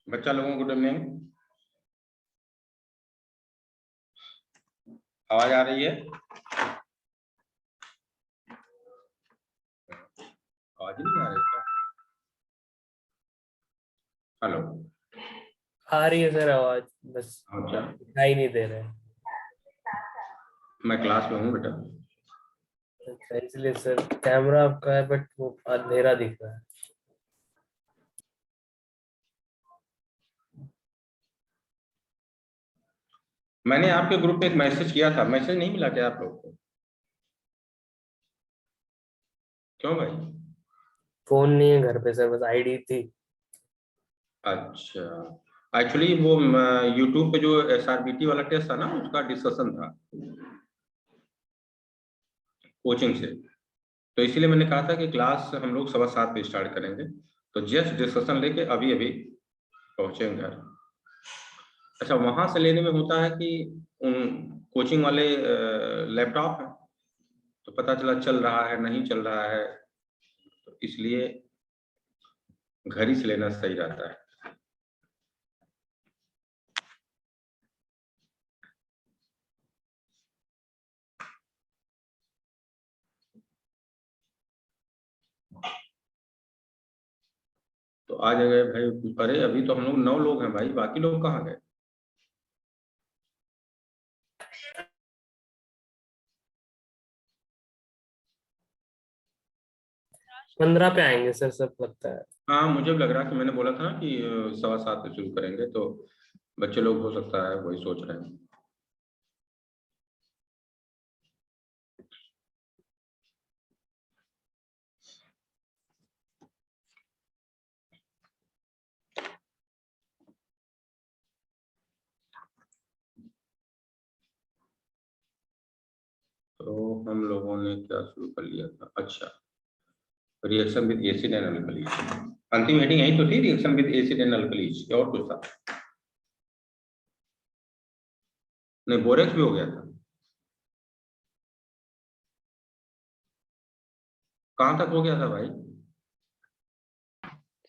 बच्चा लोगों को गुड इवनिंग। आवाज आ रही है? आवाज नहीं आ रही क्या? हेलो, आ रही है सर आवाज, बस अच्छा दिखाई नहीं दे रहा है। मैं क्लास में हूँ बेटा। अच्छा, इसलिए सर कैमरा आपका है बट वो अंधेरा दिख रहा है। मैंने आपके ग्रुप पे एक मैसेज किया था, मैसेज नहीं मिला क्या आप लोग को? क्यों भाई? फोन नहीं है घर पे सर, बस आईडी थी। अच्छा, एक्चुअली वो यूट्यूब पे जो SRBT वाला टेस्ट था ना, उसका डिस्कशन था कोचिंग से, तो इसीलिए मैंने कहा था कि क्लास हम लोग 7:15 पे स्टार्ट करेंगे। तो जस्ट डिस्कशन लेके अभी अभी पहुंचे हैं घर। अच्छा, वहां से लेने में होता है कि उन कोचिंग वाले लैपटॉप है, तो पता चला चल रहा है नहीं चल रहा है, तो इसलिए घर ही से लेना सही रहता है। तो आ गए भाई। अरे अभी तो हम लोग 9 लोग हैं भाई, बाकी लोग कहाँ गए? पंद्रह पे आएंगे सर, सब लगता है। हाँ, मुझे भी लग रहा है कि मैंने बोला था ना कि 7:15 पे शुरू करेंगे, तो बच्चे लोग हो सकता है वही सोच रहे हैं। तो हम लोगों ने क्या शुरू कर लिया था? अच्छा, reaction with acid and alkalis. अंतिम हेडिंग यही तो थी, reaction with acid and alkalis, या और कुछ था? नहीं, बोरेक्स भी हो गया था। कहाँ तक हो गया था भाई?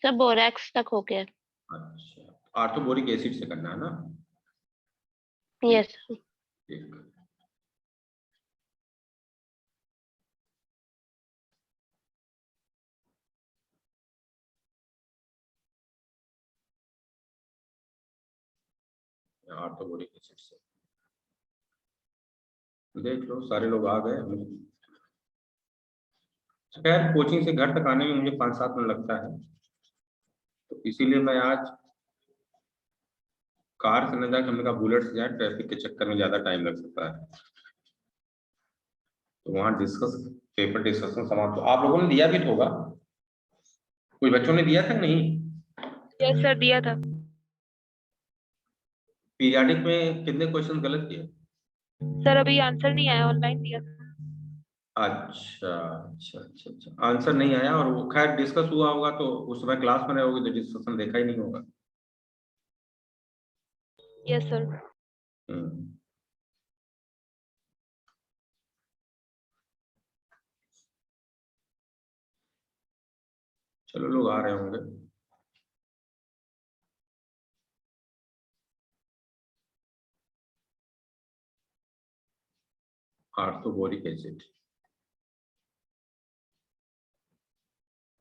सब बोरैक्स तक हो गया। अच्छा, आर्थोबोरिक एसिड से करना है ना? यस। ठीक। आर्थोबोरिक एसिड से देख लो, सारे लोग आ गए। खैर, कोचिंग से घर तक आने में मुझे 5-7 मिनट लगता है, तो इसीलिए मैं आज कार से न जाकर हमने कहा बुलेट से जाए, ट्रैफिक के चक्कर में ज्यादा टाइम लग सकता है। तो वहाँ डिस्कस, पेपर डिस्कशन समाप्त। तो आप लोगों ने दिया भी तो होगा, कुछ बच्चों ने दिया था नहीं? यस सर, दिया था। पीरियाडिक में कितने क्वेश्चन गलत किए? सर अभी आंसर नहीं आया, ऑनलाइन दिया। अच्छा अच्छा अच्छा अच्छा, आंसर नहीं आया, और वो खैर डिस्कस हुआ होगा तो उस समय क्लास में रहोगे तो डिस्कशन देखा ही नहीं होगा। Yes sir. हम्म। चलो, लोग आ रहे होंगे। आर्थोबोरिक एसिड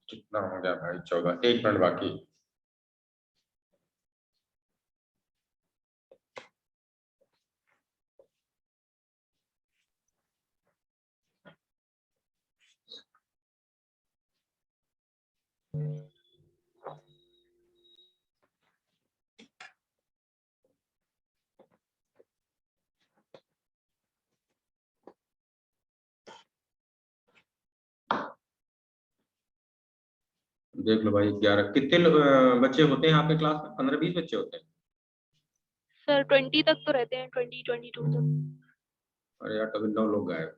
कितना हो गया भाई? 14, 1 मिनट बाकी। देख लो भाई, 11 कितने बच्चे होते हैं आपके क्लास में? 15-20 बच्चे होते हैं? सर 20 तक तो रहते हैं, 20-22 तक। अरे यार, तभी 9 लोग गायब।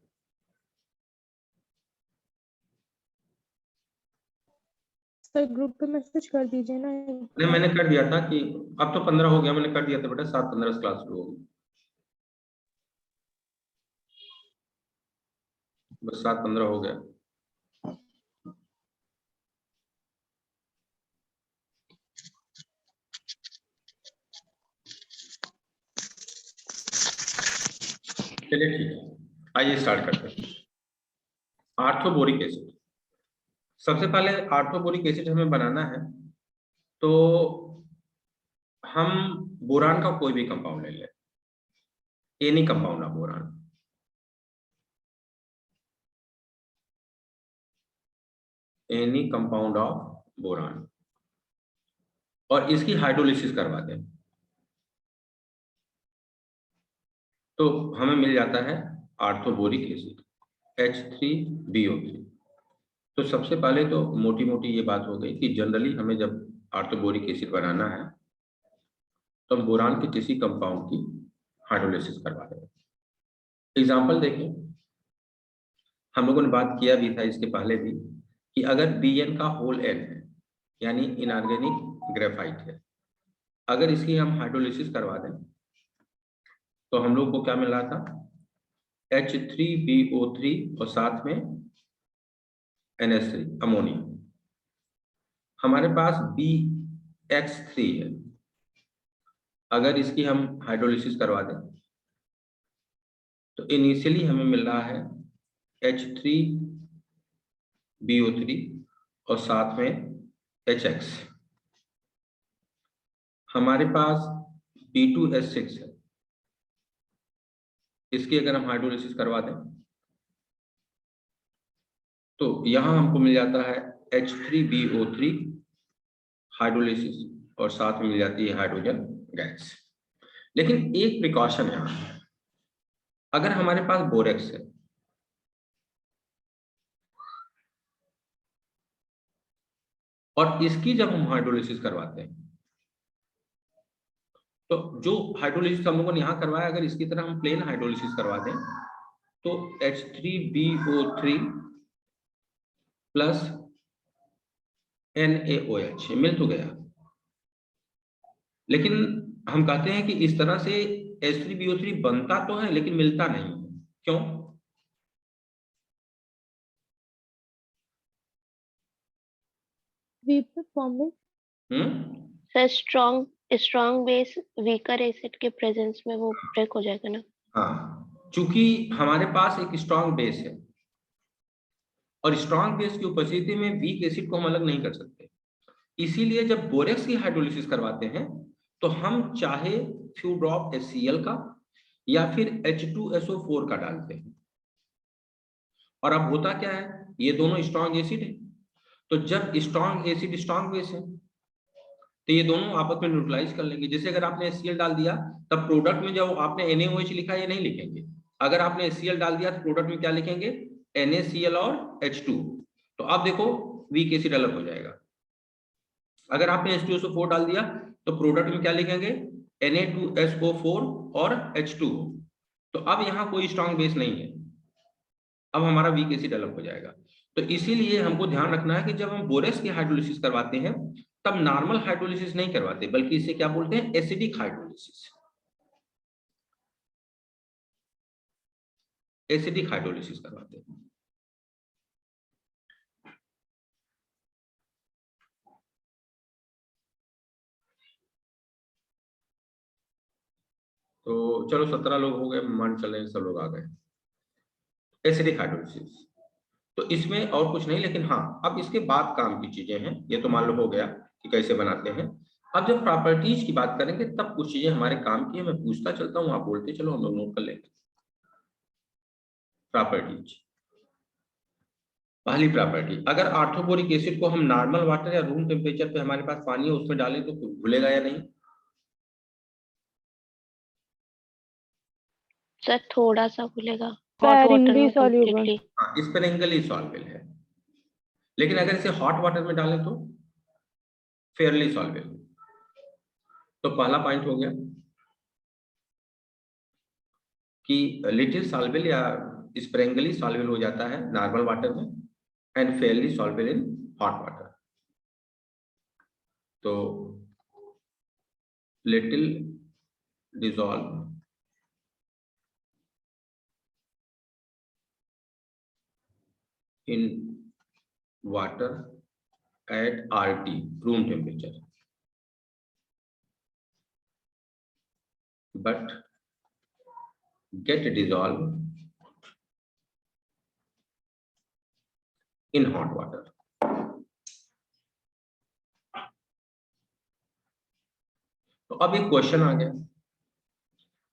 सर ग्रुप पे मैसेज कर दीजिए ना। नहीं, मैंने कर दिया था कि अब तो 15 हो गया, मैंने कर दिया था बेटा, 7:15 से क्लास शुरू होगी। बस 7:15 हो गया। चलिए ठीक है, आइए स्टार्ट करते हैं। आर्थोबोरिक एसिड, सबसे पहले आर्थोबोरिक एसिड हमें बनाना है तो हम बोरान का कोई भी कंपाउंड ले लें, any compound of boron. Any compound of boron और इसकी हाइड्रोलिसिस करवा दें तो हमें मिल जाता है आर्थोबोरिक एसिड H3BO3। तो सबसे पहले तो मोटी मोटी ये बात हो गई कि जनरली हमें जब आर्थोबोरिक एसिड बनाना है तो हम बोरान के किसी कंपाउंड की हाइड्रोलिसिस करवा दें। एग्जाम्पल देखें, हम लोगों ने बात किया भी था इसके पहले भी कि अगर Bn का होल n है यानी इनऑर्गेनिक ग्रेफाइट है, अगर इसकी हम हाइड्रोलिसिस करवा दें तो हम लोग को क्या मिल रहा था H3BO3 और साथ में NH3 अमोनिया। हमारे पास BX3 है, अगर इसकी हम हाइड्रोलिसिस करवा दें तो इनिशियली हमें मिल रहा है H3BO3 और साथ में HX। हमारे पास B2S6 है, इसकी अगर हम हाइड्रोलिसिस करवा दें तो यहां हमको मिल जाता है H3BO3 हाइड्रोलिसिस और साथ में मिल जाती है हाइड्रोजन गैस। लेकिन एक प्रिकॉशन यहां है, अगर हमारे पास बोरेक्स है और इसकी जब हम हाइड्रोलिसिस करवाते हैं तो जो हाइड्रोलिसिस हम लोगों ने यहां करवाया, अगर इसकी तरह हम प्लेन हाइड्रोलिसिस करवा दें तो H3BO3 प्लस NaOH मिल तो गया, लेकिन हम कहते हैं कि इस तरह से H3BO3 बनता तो है लेकिन मिलता नहीं है। क्यों? वीपर फॉर्मिंग। Sir strong base weaker acid के प्रेजेंस में वो ब्रेक हो जाएगा ना। हाँ, चूंकि हमारे पास एक स्ट्रॉन्ग बेस है और स्ट्रॉन्ग बेस की उपस्थिति में वीक एसिड को हम अलग नहीं कर सकते, इसीलिए जब बोरेक्स की हाइड्रोलिसिस करवाते हैं तो हम चाहे फ्यू ड्रॉप HCl का या फिर H2SO4 का डालते हैं। और अब होता क्या है, ये दोनों स्ट्रॉन्ग एसिड है, तो जब स्ट्रॉन्ग एसिड स्ट्रॉन्ग बेस है तो ये दोनों आपस में न्यूट्रलाइज कर लेंगे। जैसे अगर आपने HCl डाल दिया तब प्रोडक्ट में जब आपने NaOH लिखा ये नहीं लिखेंगे, अगर आपने HCl डाल दिया तो प्रोडक्ट में क्या लिखेंगे NaCl और H2। तो आप देखो वीक एसिड अलग हो जाएगा। अगर आपने H2SO4 डाल दिया तो प्रोडक्ट में क्या लिखेंगे Na2SO4 और H2। तो अब यहाँ कोई स्ट्रॉन्ग बेस नहीं है, अब हमारा वीक एसिड अलग हो जाएगा। तो इसीलिए हमको ध्यान रखना है कि जब हम बोरेक्स की हाइड्रोलिसिस करवाते हैं तब नॉर्मल हाइड्रोलिसिस नहीं करवाते, बल्कि इसे क्या बोलते हैं एसिडिक हाइड्रोलिसिस। एसिडिक हाइड्रोलिसिस करवाते हैं। तो चलो 17 लोग हो गए, मान चले सब लोग आ गए। एसिडिक हाइड्रोलिसिस तो इसमें और कुछ नहीं, लेकिन हाँ अब इसके बाद काम की चीजें हैं। ये तो मान लो हो गया कि कैसे बनाते हैं। अब जब प्रॉपर्टीज की बात करेंगे तब कुछ चीजें हमारे काम की है, मैं पूछता चलता हूँ, आप बोलते चलो, हम लोग नोट कर लेंगे। प्रॉपर्टीज, पहली प्रॉपर्टी, अगर आर्थोबोरिक एसिड को हम नॉर्मल वाटर या रूम टेम्परेचर पे हमारे पास पानी है उसमें डालें तो घुलेगा या नहीं? सर थोड़ा सा घुलेगा हॉट वाटर में कंप्लीटली। हाँ, स्पेरिंगली सॉल्वेबल है, लेकिन अगर इसे हॉट वाटर में डालें तो फेयरली सॉल्वेबल। तो पहला पॉइंट हो गया कि लिटिल सॉल्वेबल या स्पेरिंगली सॉल्वेबल हो जाता है नॉर्मल वाटर में and fairly soluble in hot water. तो little dissolve in water at RT room temperature, but get dissolved in hot water. तो अब एक क्वेश्चन आ गया,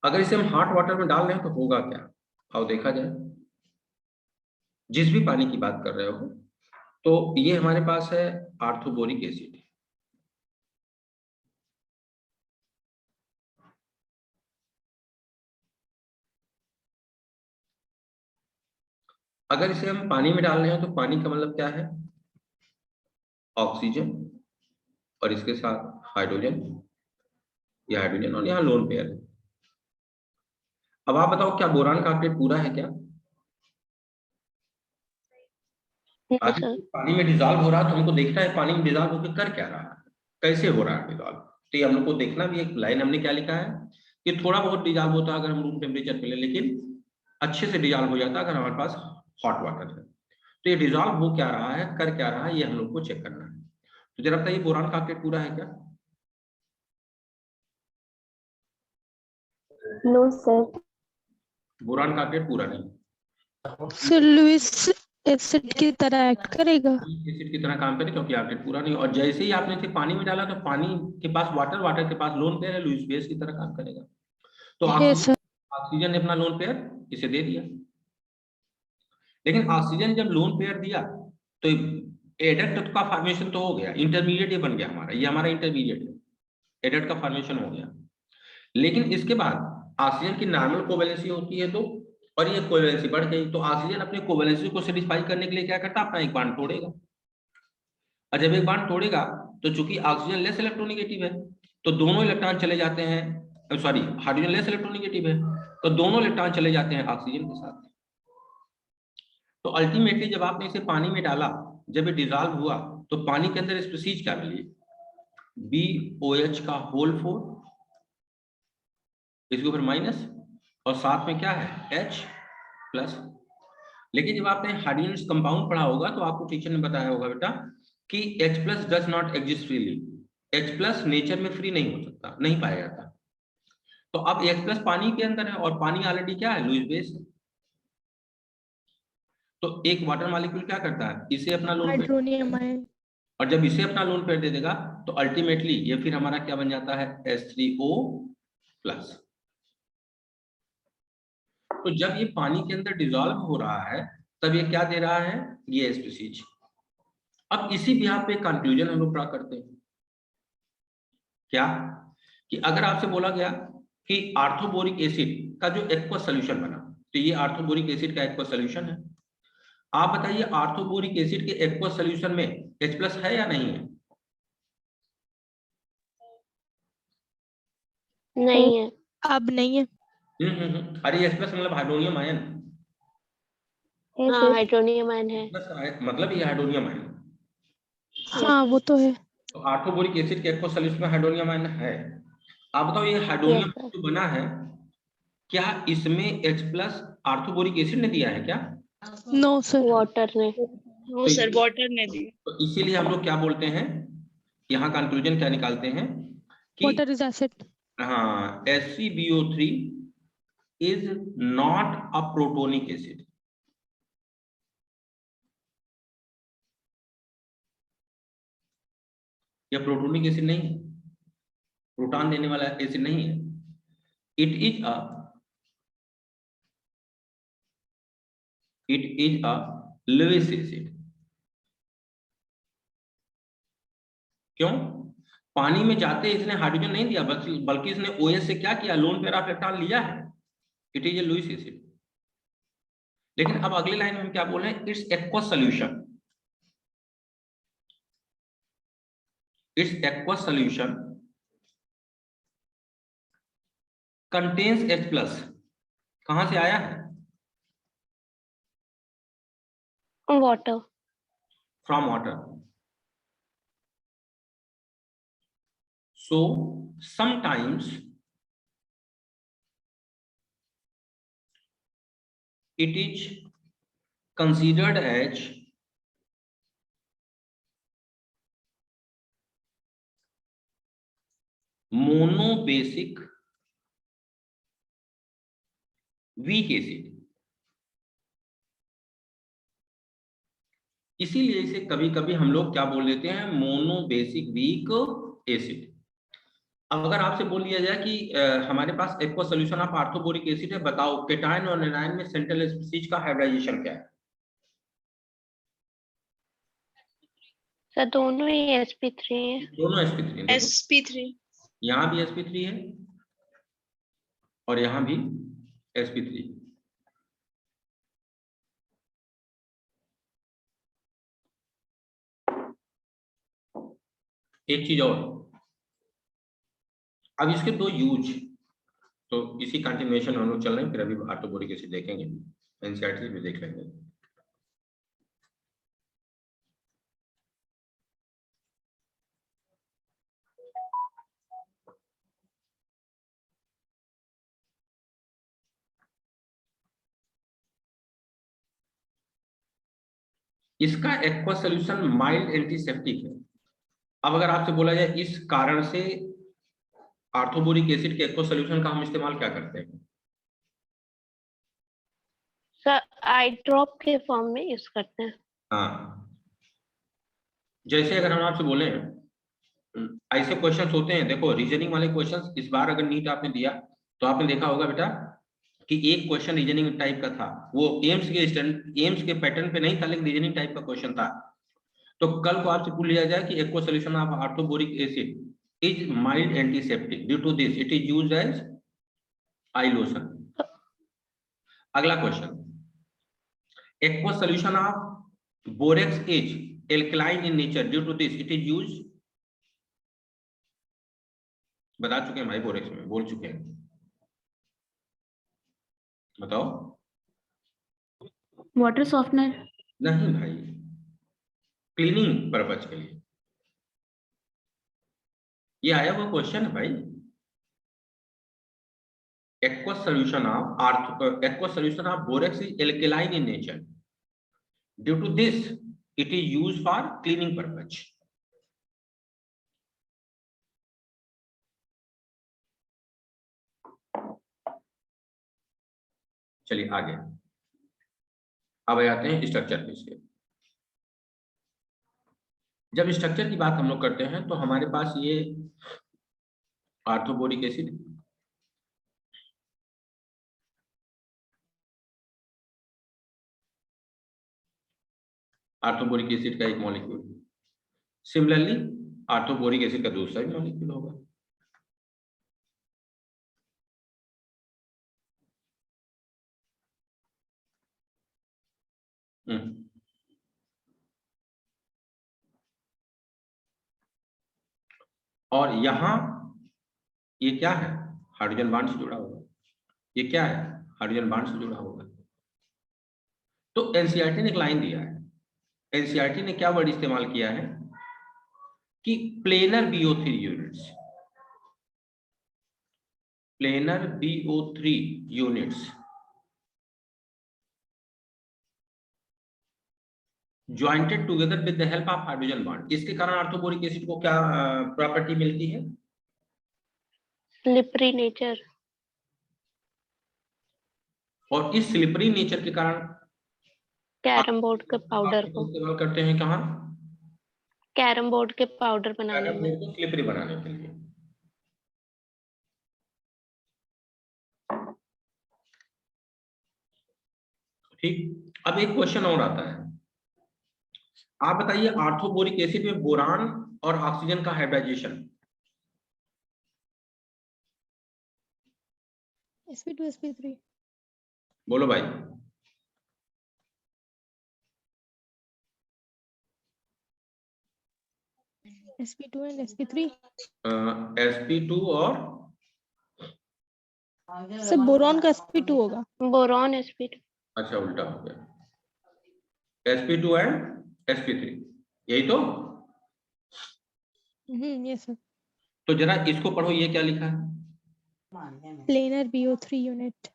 अगर इसे हम हॉट वाटर में डाल रहे हैं तो होगा क्या? आओ देखा जाए। जिस भी पानी की बात कर रहे हो, तो ये हमारे पास है आर्थोबोरिक एसिड। अगर इसे हम पानी में डाल रहे हैं तो पानी का मतलब क्या है? ऑक्सीजन और इसके साथ हाइड्रोजन, ये हाइड्रोजन और यहाँ लोन पेयर है। अब आप बताओ, क्या बोरान का ऑक्टेट पूरा है क्या? नो आज सर। पानी में डिजॉल्व हो रहा है तो हमको देखना है पानी में डिजॉल्व होकर कर क्या रहा है, कैसे हो रहा है डिजॉल्व। तो ये हम लोग को देखना भी, एक लाइन हमने क्या लिखा है कि थोड़ा बहुत डिजॉल्व होता है अगर हम रूम टेम्परेचर पे ले, लेकिन अच्छे से डिजॉल्व हो जाता है अगर हमारे पास हॉट वाटर है। तो ये डिजॉल्व हो क्या रहा है, कर क्या रहा है, ये हम लोग को चेक करना है। तो जरा बताइए, बोरान का ऑक्टेट पूरा है क्या? No sir. बोरान का ऑक्टेट पूरा नहीं, सर लुईस एसिड की तरह एक्ट करेगा। एसिड की तरह काम करे क्योंकि ऑक्टेट पूरा नहीं। और जैसे ही आपने इसे पानी में डाला तो पानी के पास वाटर, वाटर के पास लोन पेयर है, लुईस बेस की तरह काम करेगा। तो यस सर। ऑक्सीजन ने अपना लोन पेयर इसे दे दिया, लेकिन ऑक्सीजन जब लोन पेयर दिया तो एडेक्ट का फॉर्मेशन तो हो गया, इंटरमीडिएट ये बन गया हमारा, ये हमारा इंटरमीडिएट है, एडेक्ट का फॉर्मेशन हो गया। लेकिन इसके बाद ऑक्सीजन की नॉर्मल कोवैलेंसी होती है 2 और ये कोवैलेंसी बढ़ गई, तो ऑक्सीजन अपने कोवैलेंसी को सेटिस्फाई करने के लिए क्या करता है, अपना एक बॉन्ड तोड़ेगा। और जब एक बॉन्ड तोड़ेगा तो चूंकि ऑक्सीजन लेस इलेक्ट्रोनेगेटिव है तो दोनों इलेक्ट्रॉन चले जाते हैं, सॉरी हाइड्रोजन लेस इलेक्ट्रोनेगेटिव है तो दोनों इलेक्ट्रॉन चले जाते हैं ऑक्सीजन के साथ। तो अल्टीमेटली जब आपने इसे पानी में डाला, जब ये डिजॉल्व हुआ तो पानी के अंदर स्पीसीज क्या मिली? BOH का होल 4, इसके ऊपर माइनस और साथ में क्या है H प्लस। लेकिन जब आपने हाइड्रोजन कंपाउंड पढ़ा होगा तो आपको टीचर ने बताया होगा बेटा कि H plus does not exist freely, H plus nature में फ्री नहीं हो सकता, नहीं पाया जाता। तो अब H प्लस पानी के अंदर है और पानी ऑलरेडी क्या है, लुईस बेस है। तो एक वाटर मॉलिक्यूल क्या करता है, इसे अपना लोन पेयर, हाइड्रोनियम आयन। और जब इसे अपना लोन पेयर दे देगा तो अल्टीमेटली ये फिर हमारा क्या बन जाता है, H3O प्लस। तो जब ये पानी के अंदर डिजॉल्व हो रहा है तब ये क्या दे रहा है, ये स्पीसीज। अब इसी बिहार पे कंक्लूजन हम लोग ड्रा करते हैं क्या, कि अगर आपसे बोला गया कि आर्थोबोरिक एसिड का जो एक्वस सॉल्यूशन बना, तो ये आर्थोबोरिक एसिड का एक्वस सॉल्यूशन है। आप बताइए आर्थोबोरिक एसिड के एक्वस सॉल्यूशन में H प्लस है या नहीं है? नहीं है। अब नहीं है। अरे H प्लस मतलब हाइड्रोनियम आयन, हाँ हाइड्रोनियम आयन है। मतलब ये हाइड्रोनियम आयन। हाँ वो तो है। तो आर्थोबोरिक एसिड के एक्वस सॉल्यूशन में हाइड्रोनियम आयन है। आप बताओ ये यस हाइड्रोनियम सर। जो बना है, क्या इसमें H प्लस आर्थोबोरिक एसिड ने दिया है क्या? No sir. वाटर ने। नो सर, वाटर ने दी। तो इसीलिए हम लोग क्या बोलते हैं, यहाँ कंक्लूजन क्या निकालते हैं कि वाटर इज एसिड। हाँ, HCBO3 is not a protonic acid. यह प्रोटोनिक एसिड नहीं है, प्रोटॉन देने वाला एसिड नहीं है। It is a Lewis acid. क्यों? पानी में जाते इसने हाइड्रोजन नहीं दिया, बल्कि इसने OH से क्या किया, लोन पेयर ऑफ इलेक्ट्रॉन लिया है। It is a Lewis acid. लेकिन अब अगले लाइन में हम क्या बोल रहे हैं, it's aqueous solution, it's aqueous solution contains H plus. कहां से आया है? Water. From water. So sometimes it is considered as monobasic weak acid. इसीलिए इसे कभी कभी हम लोग क्या बोल देते हैं, मोनोबेसिक वीक एसिड। अब अगर आपसे बोल दिया जाए कि हमारे पास aqua solution of orthoboric acid है, बताओ केटायन और एनायन में सेंट्रल स्पीसीज का हाइब्रिडाइजेशन क्या है? सर दोनों ही sp3 है। दोनों sp3 है। देखो sp3 यहाँ भी sp3 है और यहाँ भी sp3। एक चीज और, अब इसके दो यूज, तो इसी कंटिन्यूएशन हम लोग चल रहे हैं, फिर अभी आर्थोबोरिक एसिड देखेंगे, एनसीईआरटी में देख लेंगे। इसका एक्वा सोल्यूशन माइल्ड एंटीसेप्टिक है। अब अगर आपसे बोला जाए इस कारण से आर्थोबोरिक एसिड के एक्वा सोल्यूशन का हम इस्तेमाल क्या करते हैं? सर आई ड्रॉप के फॉर्म में यूज करते हैं। हाँ, जैसे अगर हम आपसे बोले ऐसे क्वेश्चंस होते हैं, देखो रीजनिंग वाले क्वेश्चंस इस बार अगर नीट आपने दिया तो आपने देखा होगा बेटा कि एक क्वेश्चन रीजनिंग टाइप का था, वो एम्स के पैटर्न पे नहीं था, लेकिन रीजनिंग टाइप का क्वेश्चन था। तो कल को आपसे पूछ लिया जाए कि aqua solution of orthoboric acid is mild antiseptic, due to this it is used as eye lotion. अगला question, aqua solution of borax is alkaline in nature, due to this it is used, बता चुके हैं भाई, borax में बोल चुके हैं, बताओ। Water softener. नहीं भाई, क्लीनिंग पर्पज के लिए ये आया हुआ क्वेश्चन है भाई। Aqua solution of borax is alkaline in nature, due to this it is used for cleaning purpose. चलिए आगे, अब आते हैं स्ट्रक्चर पे इसके। जब स्ट्रक्चर की बात हम लोग करते हैं तो हमारे पास ये आर्थोबोरिक एसिड, आर्थोबोरिक एसिड का एक मॉलिक्यूल, सिमिलरली आर्थोबोरिक एसिड का दूसरा भी मॉलिक्यूल होगा। और यहां ये क्या है, हाइड्रोजन बॉन्ड से जुड़ा होगा। ये क्या है, हाइड्रोजन बॉन्ड से जुड़ा होगा। तो एनसीईआरटी ने एक लाइन दिया है, एनसीईआरटी ने क्या वर्ड इस्तेमाल किया है कि planar BO3 units, planar BO3 units jointed together with the help of hydrogen bond. इसके कारण आर्थोबोरिक एसिड को क्या प्रॉपर्टी मिलती है? Slippery nature. और इस स्लिपरी नेचर के कारण कैरम बोर्ड के पाउडर को इस्तेमाल करते हैं कहाँ? कैरम बोर्ड के पाउडर बनाने कैरम में। बोर्ड को स्लिपरी बनाने के लिए। ठीक, अब एक क्वेश्चन और आता है, आप बताइए आर्थोबोरिक एसिड में बोरान और ऑक्सीजन का हाइब्रिडाइजेशन। sp2 sp3 बोलो भाई। sp2 and sp3 sp2 और सब बोरॉन का sp2 होगा। Boron sp2। अच्छा उल्टा हो गया, sp2 एंड sp3, यही तो। Yes sir. तो जरा इसको पढ़ो, ये क्या लिखा है? Planar BO3 unit.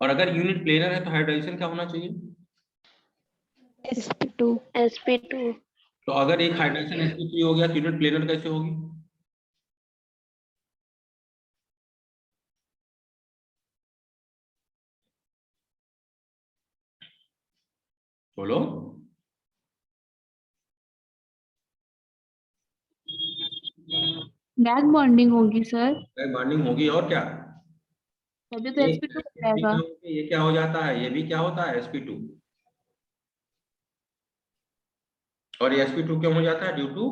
और अगर यूनिट प्लेनर है तो हाइब्रिडाइजेशन क्या होना चाहिए? sp2। तो अगर एक हाइड्रोजन sp3 हो गया तो यूनिट प्लेनर कैसे होगी? बोलो। बैक बॉन्डिंग होगी सर, बैक बॉन्डिंग होगी और क्या, तभी तो ये sp2 हो ये भी जाएगा। क्या होगा, ये क्या हो जाता है, ये भी क्या होता है sp2, और ये sp2 क्यों हो जाता है, ड्यू टू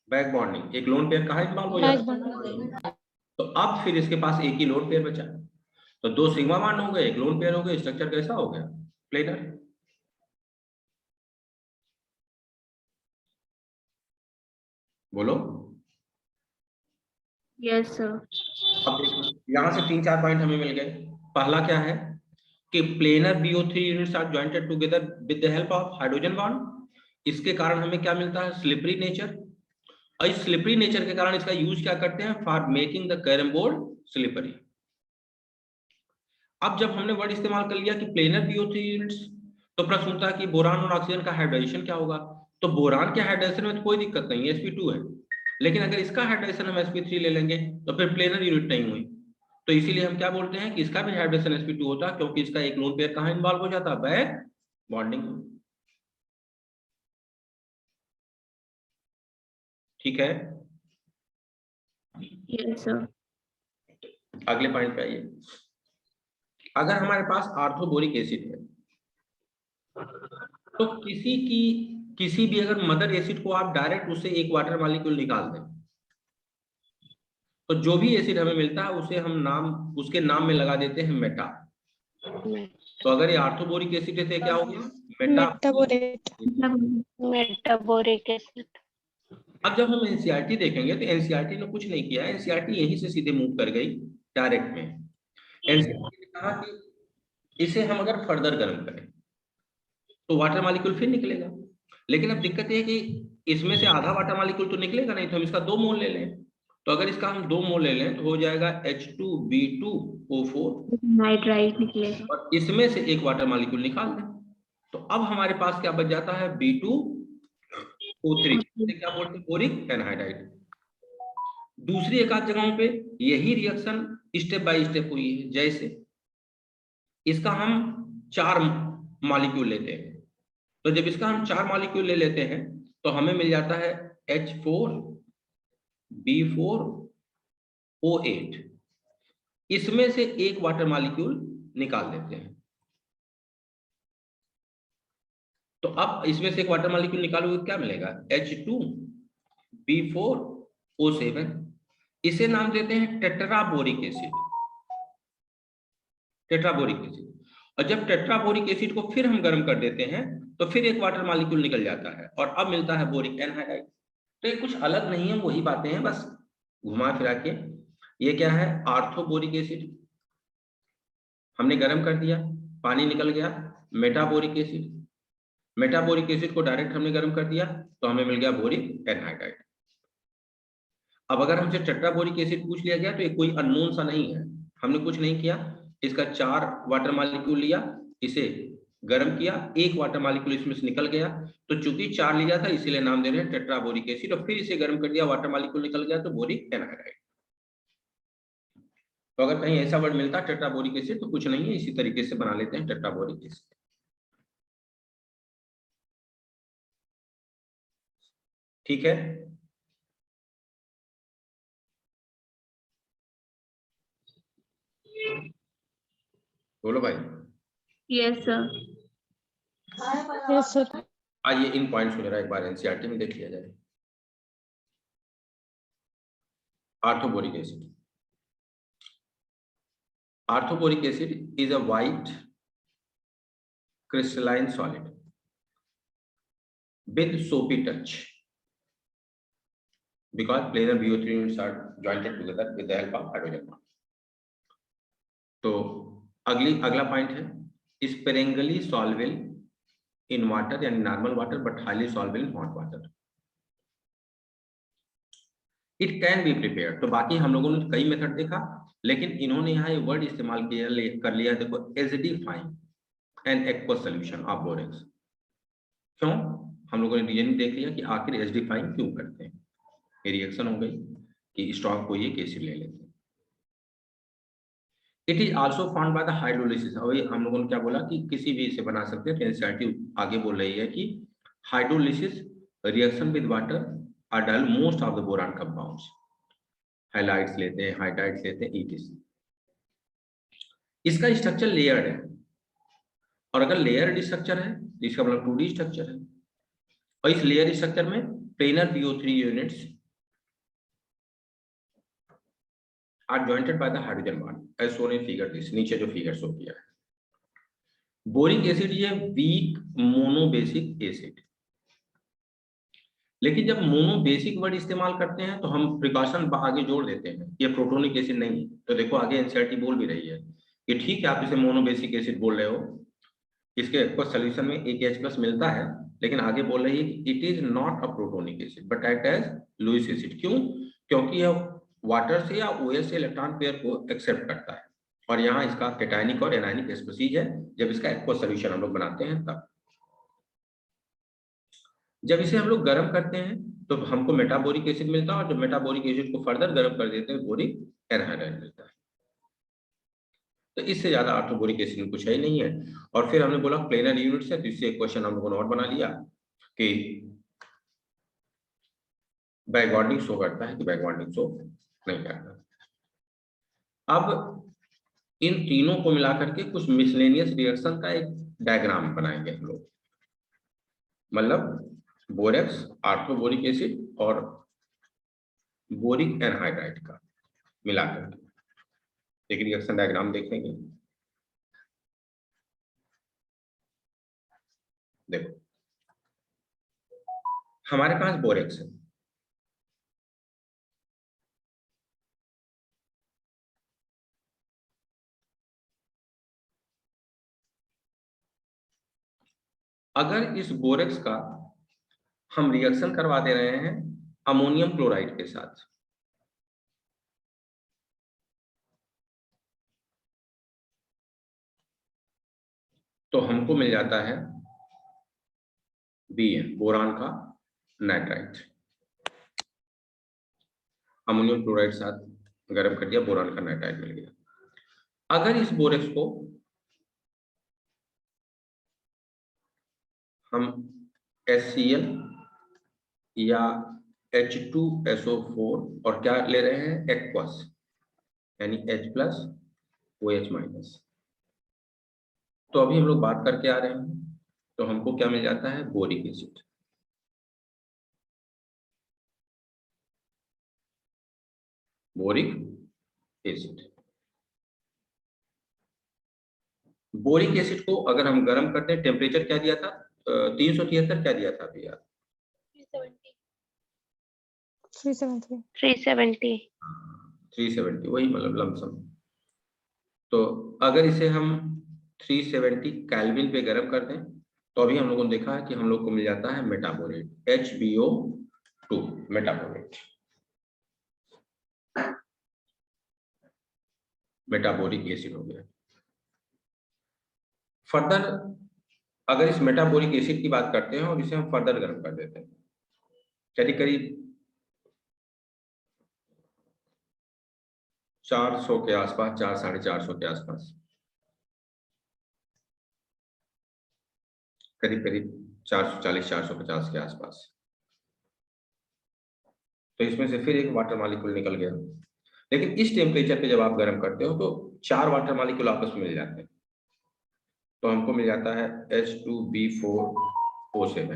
बैक बॉन्डिंग। एक लोन पेयर कहाँ इन्वॉल्व हो बैक जाता है, बॉन्डिंग। तो अब फिर इसके पास एक ही लोन पेयर बचा, तो 2 सिग्मा बॉन्ड हो गए, एक लोन पेयर हो गए, स्ट्रक्चर कैसा हो गया, प्लेनर। बोलो। Yes sir. अब देखो यहाँ से 3-4 पॉइंट हमें मिल गए। पहला क्या है कि planar BO3 units are jointed together with the help of hydrogen bond. इसके कारण हमें क्या मिलता है, स्लिपरी नेचर। और इस स्लिपरी नेचर के कारण इसका यूज क्या करते हैं, for making the carrom board slippery. अब जब हमने वर्ड इस्तेमाल कर लिया कि प्लेनर BO3 यूनिट्स, तो प्रश्न उठता है कि बोरान और ऑक्सीजन का हाइड्रेशन क्या होगा। तो बोरान के हाइड्रेशन में तो कोई दिक्कत नहीं है, sp2 है, लेकिन अगर इसका हाइड्रेशन हम sp3 ले लेंगे तो फिर प्लेनर यूनिट नहीं हुई। तो इसीलिए हम क्या बोलते हैं कि इसका भी हाइड्रेशन sp2 होता है, क्योंकि इसका एक लोन पेयर कहाँ इन्वॉल्व हो जाता है, बैक बॉन्डिंग। ठीक है, यस सर। अगले पॉइंट पे आइए। अगर हमारे पास आर्थोबोरिक एसिड है, तो किसी भी अगर मदर एसिड को आप डायरेक्ट उससे एक वाटर मॉलिक्यूल निकाल दें, तो जो भी एसिड हमें मिलता है उसे हम उसके नाम में लगा देते हैं मेटा। तो अगर ये आर्थोबोरिक एसिड है तो क्या हो गया, मेटाबोरेट। मेटाबोरिक एसिड। अब जब हम एनसीईआरटी देखेंगे तो एनसीईआरटी ने कुछ नहीं किया, एनसीईआरटी यहीं से सीधे मूव कर गई डायरेक्ट में। एनसीईआरटी ने कहा कि इसे हम अगर फर्दर गर्म करें तो वाटर मॉलिक्यूल फिर निकलेगा, लेकिन अब दिक्कत ये है कि इसमें से आधा वाटर मॉलिक्यूल तो निकलेगा नहीं, तो हम इसका 2 मोल ले लें। तो अगर इसका हम 2 मोल ले लें तो हो जाएगा H2B2O4, नाइट्राइट निकलेगा। और इसमें से एक वाटर मॉलिक्यूल निकाल दें, तो अब हमारे पास क्या बच जाता है, B2O3, क्या बोलते हैं, बोरिक एनहाइड्राइड। दूसरी एक आध जगहों पे यही रिएक्शन स्टेप बाय स्टेप हुई है, जैसे इसका हम 4 मॉलिक्यूल लेते हैं, तो जब इसका हम 4 मॉलिक्यूल ले लेते हैं तो हमें मिल जाता है H4B4O8। इसमें से एक वाटर मॉलिक्यूल निकाल देते हैं, तो अब इसमें से एक वाटर मॉलिक्यूल निकालोगे क्या मिलेगा, H2B4O7। इसे नाम देते हैं टेट्राबोरिक एसिड, टेट्राबोरिक एसिड। और जब टेट्राबोरिक एसिड को फिर हम गर्म कर देते हैं तो फिर एक वाटर मॉलिक्यूल निकल जाता है, और अब मिलता है बोरिक एनहाइड्राइड। तो ये कुछ अलग नहीं है, वही बातें हैं, बस घुमा फिरा के। ये क्या है, आर्थोबोरिक एसिड हमने गर्म कर दिया, पानी निकल गया, मेटाबोरिक एसिड। मेटाबोरिक एसिड को डायरेक्ट हमने गर्म कर दिया तो हमें मिल गया बोरिक एनहाइड्राइड। अब अगर हमसे टेट्राबोरिक एसिड पूछ लिया गया तो ये कोई अननोन सा नहीं है, हमने कुछ नहीं किया, इसका 4 वाटर मॉलिक्यूल लिया, इसे गर्म किया, एक वाटर मॉलिक्यूल इसमें से निकल गया, तो चूंकि 4 लिया था इसीलिए नाम दे रहे हैं टेट्राबोरिक एसिड, और फिर इसे गर्म कर दिया, वाटर मॉलिक्यूल निकल गया, तो बोरिक एनहाइड्राइड। तो अगर कहीं ऐसा वर्ड मिलता है टेट्राबोरिक एसिड तो कुछ नहीं है, इसी तरीके से बना लेते हैं टेट्राबोरिक एसिड। ठीक है, बोलो भाई। Yes sir. Yes sir. आइए इन पॉइंट्स को जरा एक बार एनसीईआरटी में देख लिया जाए। Orthoboric acid, orthoboric acid is a white crystalline solid with soapy touch because planar BO3 units are jointed together with the help of hydrogen bond. तो अगला पॉइंट है स्पेरेंगली सॉल्वेबल इन वाटर, यानी normal water but highly soluble in hot water. It can be prepared, तो बाकी हम लोगों ने कई मेथड देखा, लेकिन इन्होंने यहाँ ये वर्ड इस्तेमाल कर लिया, देखो acidifying N aqueous solution of borax. क्यों, हम लोगों ने रीजन देख लिया कि आखिर एसिडिफाइंग क्यों करते हैं, ये रिएक्शन हो गई कि स्ट्रॉन्ग को ये एसिड ले लेते हैं। It is also found by the hydrolysis. वही हम लोगों ने क्या बोला कि किसी भी इसे बना सकते हैं। एनसीईआरटी आगे बोल रही है कि hydrolysis reaction with water are done most of the boron compounds. Highlights लेते हैं, हाइड्राइड्स लेते हैं, ETC। इसका स्ट्रक्चर लेयर्ड है, और अगर लेयर्ड स्ट्रक्चर है तो इसका मतलब 2D स्ट्रक्चर है। और इस लेयर स्ट्रक्चर में planar PO3 units are jointed by the hydrogen bond as shown in figure this. नीचे जो फिगर शो किया है, बोरिक एसिड ये वीक मोनोबेसिक एसिड। लेकिन जब मोनोबेसिक वर्ड इस्तेमाल करते हैं तो हम प्रिकॉशन आगे जोड़ देते हैं, ये प्रोटोनिक एसिड नहीं है। तो देखो आगे एनसीईआरटी बोल भी रही है कि ठीक है आप इसे मोनोबेसिक एसिड बोल रहे हो, इसके एक्वस सॉल्यूशन में एक H+ मिलता है, लेकिन आगे बोल रही है कि it is not a protonic acid but act as Lewis acid. क्यों? क्योंकि यह वाटर से या OH से इलेक्ट्रॉन पेयर को एक्सेप्ट करता है, और यहाँ इसका कैटायनिक और एनायनिक स्पीशीज है जब इसका एक्वस सॉल्यूशन हम लोग बनाते हैं तब। जब इसे हम लोग गर्म करते हैं तो हमको मेटाबोरिक एसिड मिलता है, और जब मेटाबोरिक एसिड को फर्दर गर्म कर देते हैं बोरिक एनहाइड्राइड मिलता है। तो इससे ज्यादा ऑर्थोबोरिक एसिड में कुछ है ही नहीं है। और फिर हमने बोला प्लेनर यूनिट्स है, तो इससे एक क्वेश्चन हम लोगों ने और बना लिया कि बैकबॉन्डिंग शो करता है कि बैकबॉन्डिंग शो नहीं करता। अब इन तीनों को मिलाकर के कुछ मिसलेनियस रिएक्शन का एक डायग्राम बनाएंगे हम लोग, मतलब बोरेक्स, ऑर्थोबोरिक एसिड और बोरिक एनहाइड्राइड का मिलाकर एक रिएक्शन डायग्राम देखेंगे। देखो हमारे पास बोरेक्स है, अगर इस बोरेक्स का हम रिएक्शन करवा दे रहे हैं अमोनियम क्लोराइड के साथ, तो हमको मिल जाता है Bn, बोरान का नाइट्राइट। अमोनियम क्लोराइड साथ गर्म कर दिया, बोरान का नाइट्राइट मिल गया। अगर इस बोरेक्स को हम HCl या H2SO4 और क्या ले रहे हैं एक्वस, यानी H+ OH-, तो अभी हम लोग बात करके आ रहे हैं, तो हमको क्या मिल जाता है boric acid. Boric acid, boric acid को अगर हम गर्म करते हैं, टेम्परेचर क्या दिया था 373, क्या दिया था अभी यार 370 वही मतलब लमसम। तो अगर इसे हम 370 केल्विन पे गर्म कर दें तो अभी हम लोगों ने देखा है कि हम लोग को मिल जाता है मेटाबोरेट HbO2 मेटाबोरेट, मेटाबोरिक एसिड हो गया। फर्दर अगर इस मेटाबोरिक एसिड की बात करते हैं और इसे हम फर्दर गर्म कर देते हैं करीब करीब 400 के आसपास, 400-450 के आसपास, करीब करीब 440-450 के आसपास, तो इसमें से फिर एक वाटर मॉलिक्यूल निकल गया। लेकिन इस टेम्परेचर पे जब आप गर्म करते हो तो 4 वाटर मॉलिक्यूल आपस में मिल जाते हैं, तो हमको मिल जाता है H2B4O7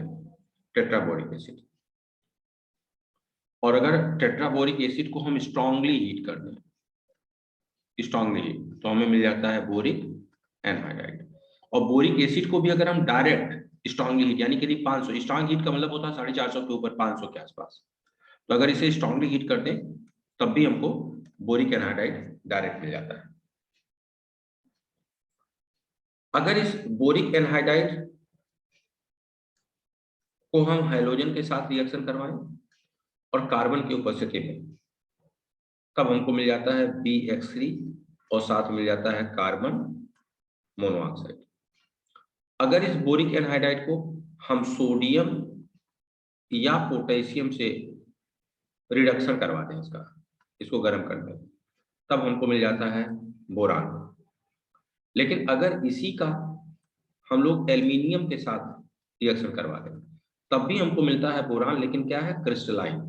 टेट्राबोरिक एसिड। और अगर टेट्राबोरिक एसिड को हम स्ट्रांगली हीट कर दें, स्ट्रांगली हीट, तो हमें मिल जाता है बोरिक एनहाइड्राइड। और बोरिक एसिड को भी अगर हम डायरेक्ट स्ट्रांगली हीट, यानी करीब 500, स्ट्रांग हीट का मतलब होता है 450 के ऊपर 500 के आसपास, तो अगर इसे स्ट्रांगली हीट कर दें तब भी हमको बोरिक एनहाइड्राइड डायरेक्ट मिल जाता है। अगर इस बोरिक एनहाइड्राइड को हम हाइड्रोजन के साथ रिएक्शन करवाएं और कार्बन की उपस्थिति में, तब हमको मिल जाता है BX3 और साथ मिल जाता है कार्बन मोनोऑक्साइड। अगर इस बोरिक एनहाइड्राइड को हम सोडियम या पोटेशियम से रिडक्शन करवा दें, इसको गर्म कर दें, तब हमको मिल जाता है बोरान। लेकिन अगर इसी का हम लोग एल्युमिनियम के साथ रिएक्शन करवा दें तब भी हमको मिलता है बोरान, लेकिन क्या है, क्रिस्टलाइन।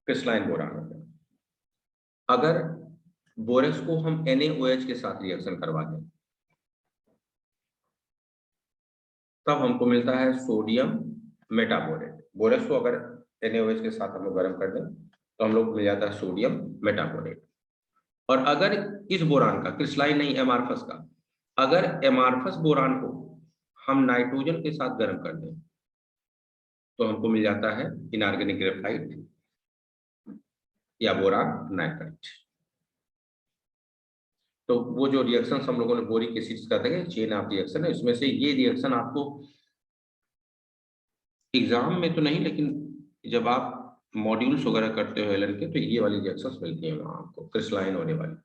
क्रिस्टलाइन बोरान होता है। अगर बोरेक्स को हम NaOH के साथ रिएक्शन करवा दें तब हमको मिलता है सोडियम मेटाबोरेट। बोरेक्स को अगर NaOH के साथ हम लोग गर्म कर दें तो हम लोग मिल जाता है सोडियम मेटाबोरेट। और अगर इस बोरान का, क्रिस्टलाइन नहीं, एमार्फस का, अगर एमार्फस बोरान को हम नाइट्रोजन के साथ गर्म कर दें तो हमको मिल जाता है इनऑर्गेनिक ग्रेफाइट या बोरान नाइट्राइट। तो वो जो रिएक्शन हम लोगों ने बोरिक एसिड्स का देखे, चेन ऑफ रिएक्शन है, इसमें से ये रिएक्शन आपको एग्जाम में तो नहीं, लेकिन जब आप मॉड्यूल्स वगैरह करते हो एलन के, तो ये वाली रिएक्शंस मिलती है वहां आपको, क्रिस्टलाइन होने वाली।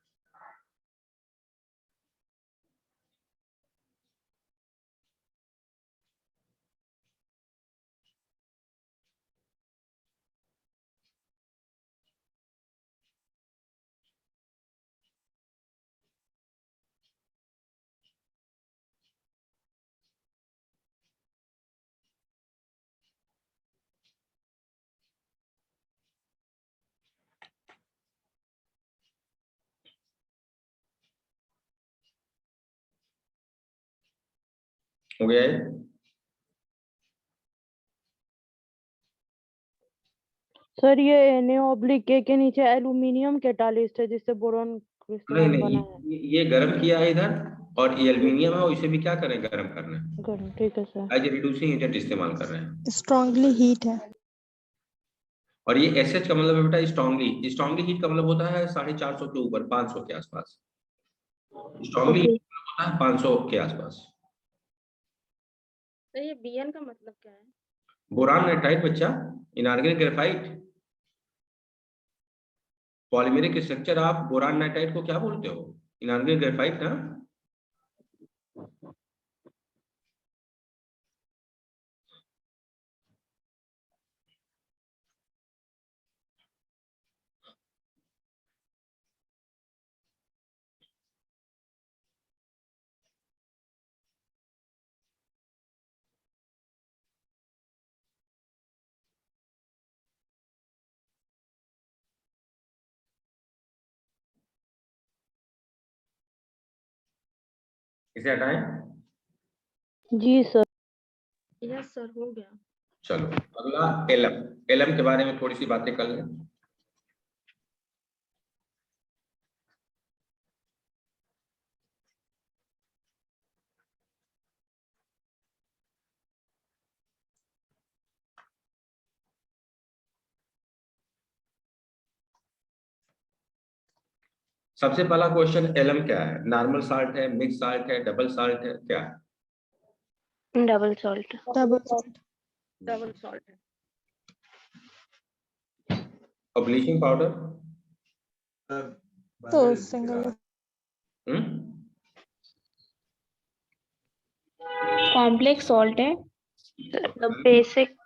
हो गया है? सर ये Na के नीचे एल्यूमिनियम कैटालिस्ट है जिससे बोरॉन नहीं क्रिस्टलाइन बना नहीं, है। ये गर्म किया है इधर, और ये एल्यूमिनियम है, और इसे भी क्या करें, गर्म करना है, ठीक है sir. As a reducing agent इस्तेमाल कर रहे हैं। स्ट्रांगली हीट है। और ये SH का मतलब है बेटा स्ट्रांगली। स्ट्रांगली हीट का मतलब होता है 450 के ऊपर, 500 के आसपास। स्ट्रांगली ओके, होता है 500 के आसपास। तो ये Bn का मतलब क्या है? बोरान नाइट्राइट बच्चा, इनऑर्गेनिक ग्रेफाइट। पॉलीमेरिक स्ट्रक्चर आप बोरान नाइट्राइट को क्या बोलते हो, इनऑर्गेनिक ग्रेफाइट ना। इसे हटाएं। जी सर। यस सर, हो गया। चलो अगला एलम। एलम के बारे में थोड़ी सी बातें कर लें। सबसे पहला क्वेश्चन, एलम क्या है? नॉर्मल साल्ट है, मिक्स साल्ट है, डबल साल्ट है, क्या है? Double salt. डबल सॉल्ट है। और ब्लीचिंग पाउडर? तो सिंगल। कॉम्प्लेक्स सॉल्ट है, बेसिक।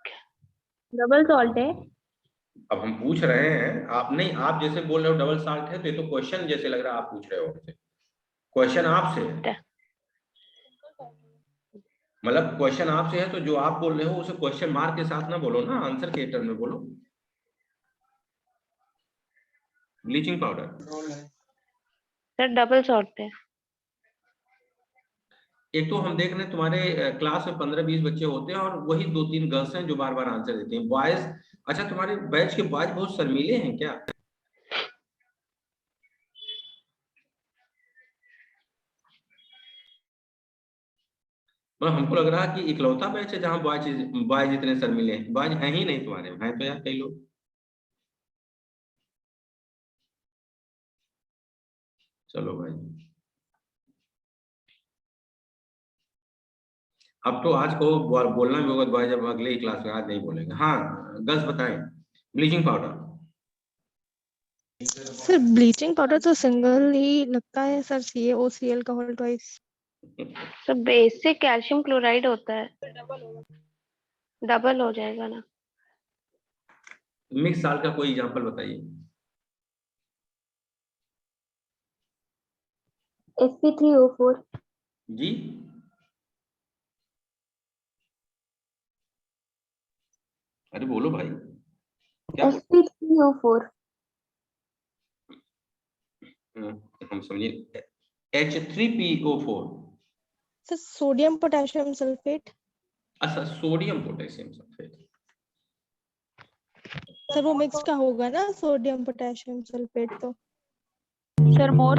डबल सॉल्ट है। अब हम पूछ रहे हैं, आप नहीं, आप जैसे बोल रहे हो डबल साल्ट है, तो ये तो क्वेश्चन जैसे लग रहा है आप पूछ रहे हो हमसे। क्वेश्चन आपसे है, मतलब क्वेश्चन आपसे है, तो जो आप बोल रहे हो उसे क्वेश्चन मार्क के साथ ना बोलो ना, आंसर के टर्म में बोलो। Bleaching powder sir double salt है। एक तो हम देख रहे हैं तुम्हारे क्लास में 15-20 बच्चे होते हैं, और वही 2-3 गर्ल्स हैं जो बार बार आंसर देते हैं। बॉयज, अच्छा तुम्हारे बैच के बॉयज बहुत शर्मीले हैं क्या? मतलब हमको लग रहा है कि इकलौता बैच है जहाँ बॉयज बॉयज इतने शर्मीले हैं। बॉयज हैं ही नहीं तुम्हारे, हैं तो यार कई लोग। चलो भाई, अब तो आज को बोलना भी होगा बॉयज, जब अगले ही क्लास में, आज नहीं बोलेंगे। हाँ गर्ल्स बताएं, bleaching powder. Sir bleaching powder तो सिंगल ही लगता है सर, CaOCl का होल ट्वाइस। तो बेसिक कैल्शियम क्लोराइड होता है, डबल हो जाएगा ना। मिक्स साल्ट का कोई एग्जांपल बताइए। Sp3O4. जी अरे बोलो भाई क्या बोल Sp3O4. हम समझिए H3PO4 sir sodium potassium sulphate. अच्छा सोडियम पोटेशियम सल्फेट सर वो मिक्स का होगा ना सोडियम पोटेशियम सल्फेट तो। Sir, more.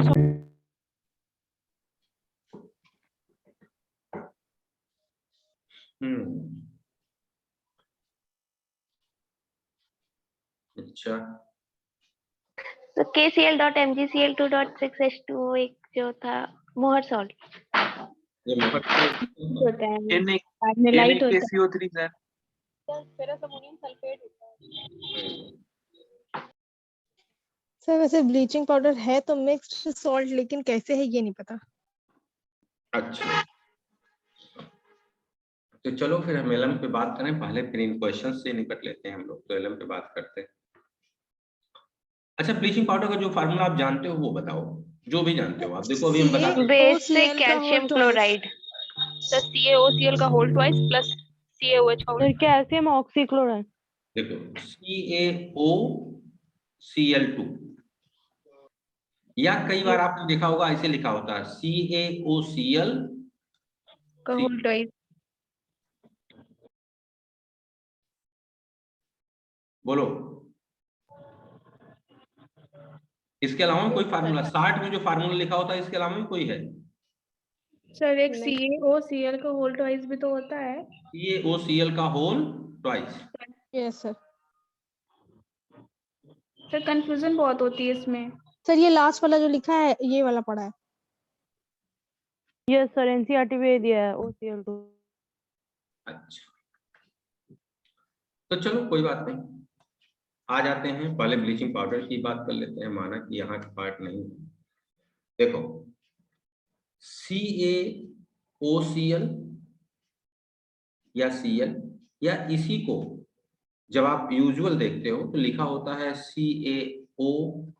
अच्छा तो KCl.MgCl2.6H2 एक जो था मोहर सॉल्ट। ये मोहर होता है Na लाइट होता है। NaKCO3 sir. फेरस सल्फेट होता है। सर वैसे ब्लीचिंग पाउडर है तो मिक्स्ड सॉल्ट, लेकिन कैसे है ये नहीं पता। अच्छा तो चलो फिर हम एलएम पे बात करें पहले, फिर इन क्वेश्चन से निपट लेते हैं हम लोग, तो एलएम पे बात करते हैं। अच्छा ब्लीचिंग पाउडर का जो फार्मूला आप जानते हो वो बताओ, जो भी जानते हो आप। देखो अभी हम बताते हैं। Basic calcium chloride. Sir CaOCl का होल ट्वाइस प्लस CaOH का सर कैल्शियम ऑक्सीक्लोराइड। देखो CaOCl2 या कई बार आपने देखा होगा ऐसे लिखा होता है CaOCl का होल ट्वाइस। बोलो इसके अलावा कोई फार्मूला 60 में जो फार्मूला लिखा होता है इसके अलावा भी कोई है? सर एक CaOCl का होल ट्वाइस भी तो होता है। CaOCl का whole twice. Yes sir. Sir confusion बहुत होती है इसमें। सर ये लास्ट वाला जो लिखा है ये वाला पढ़ा है। यस सर एनसीईआरटी में दिया है OCl2। अच्छा तो चलो कोई बात नहीं, आ जाते हैं पहले ब्लीचिंग पाउडर की बात कर लेते हैं, माना कि यहाँ का पार्ट नहीं है। देखो CaOCl या Cl या इसी को जब आप यूजुअल देखते हो तो लिखा होता है CaOCl।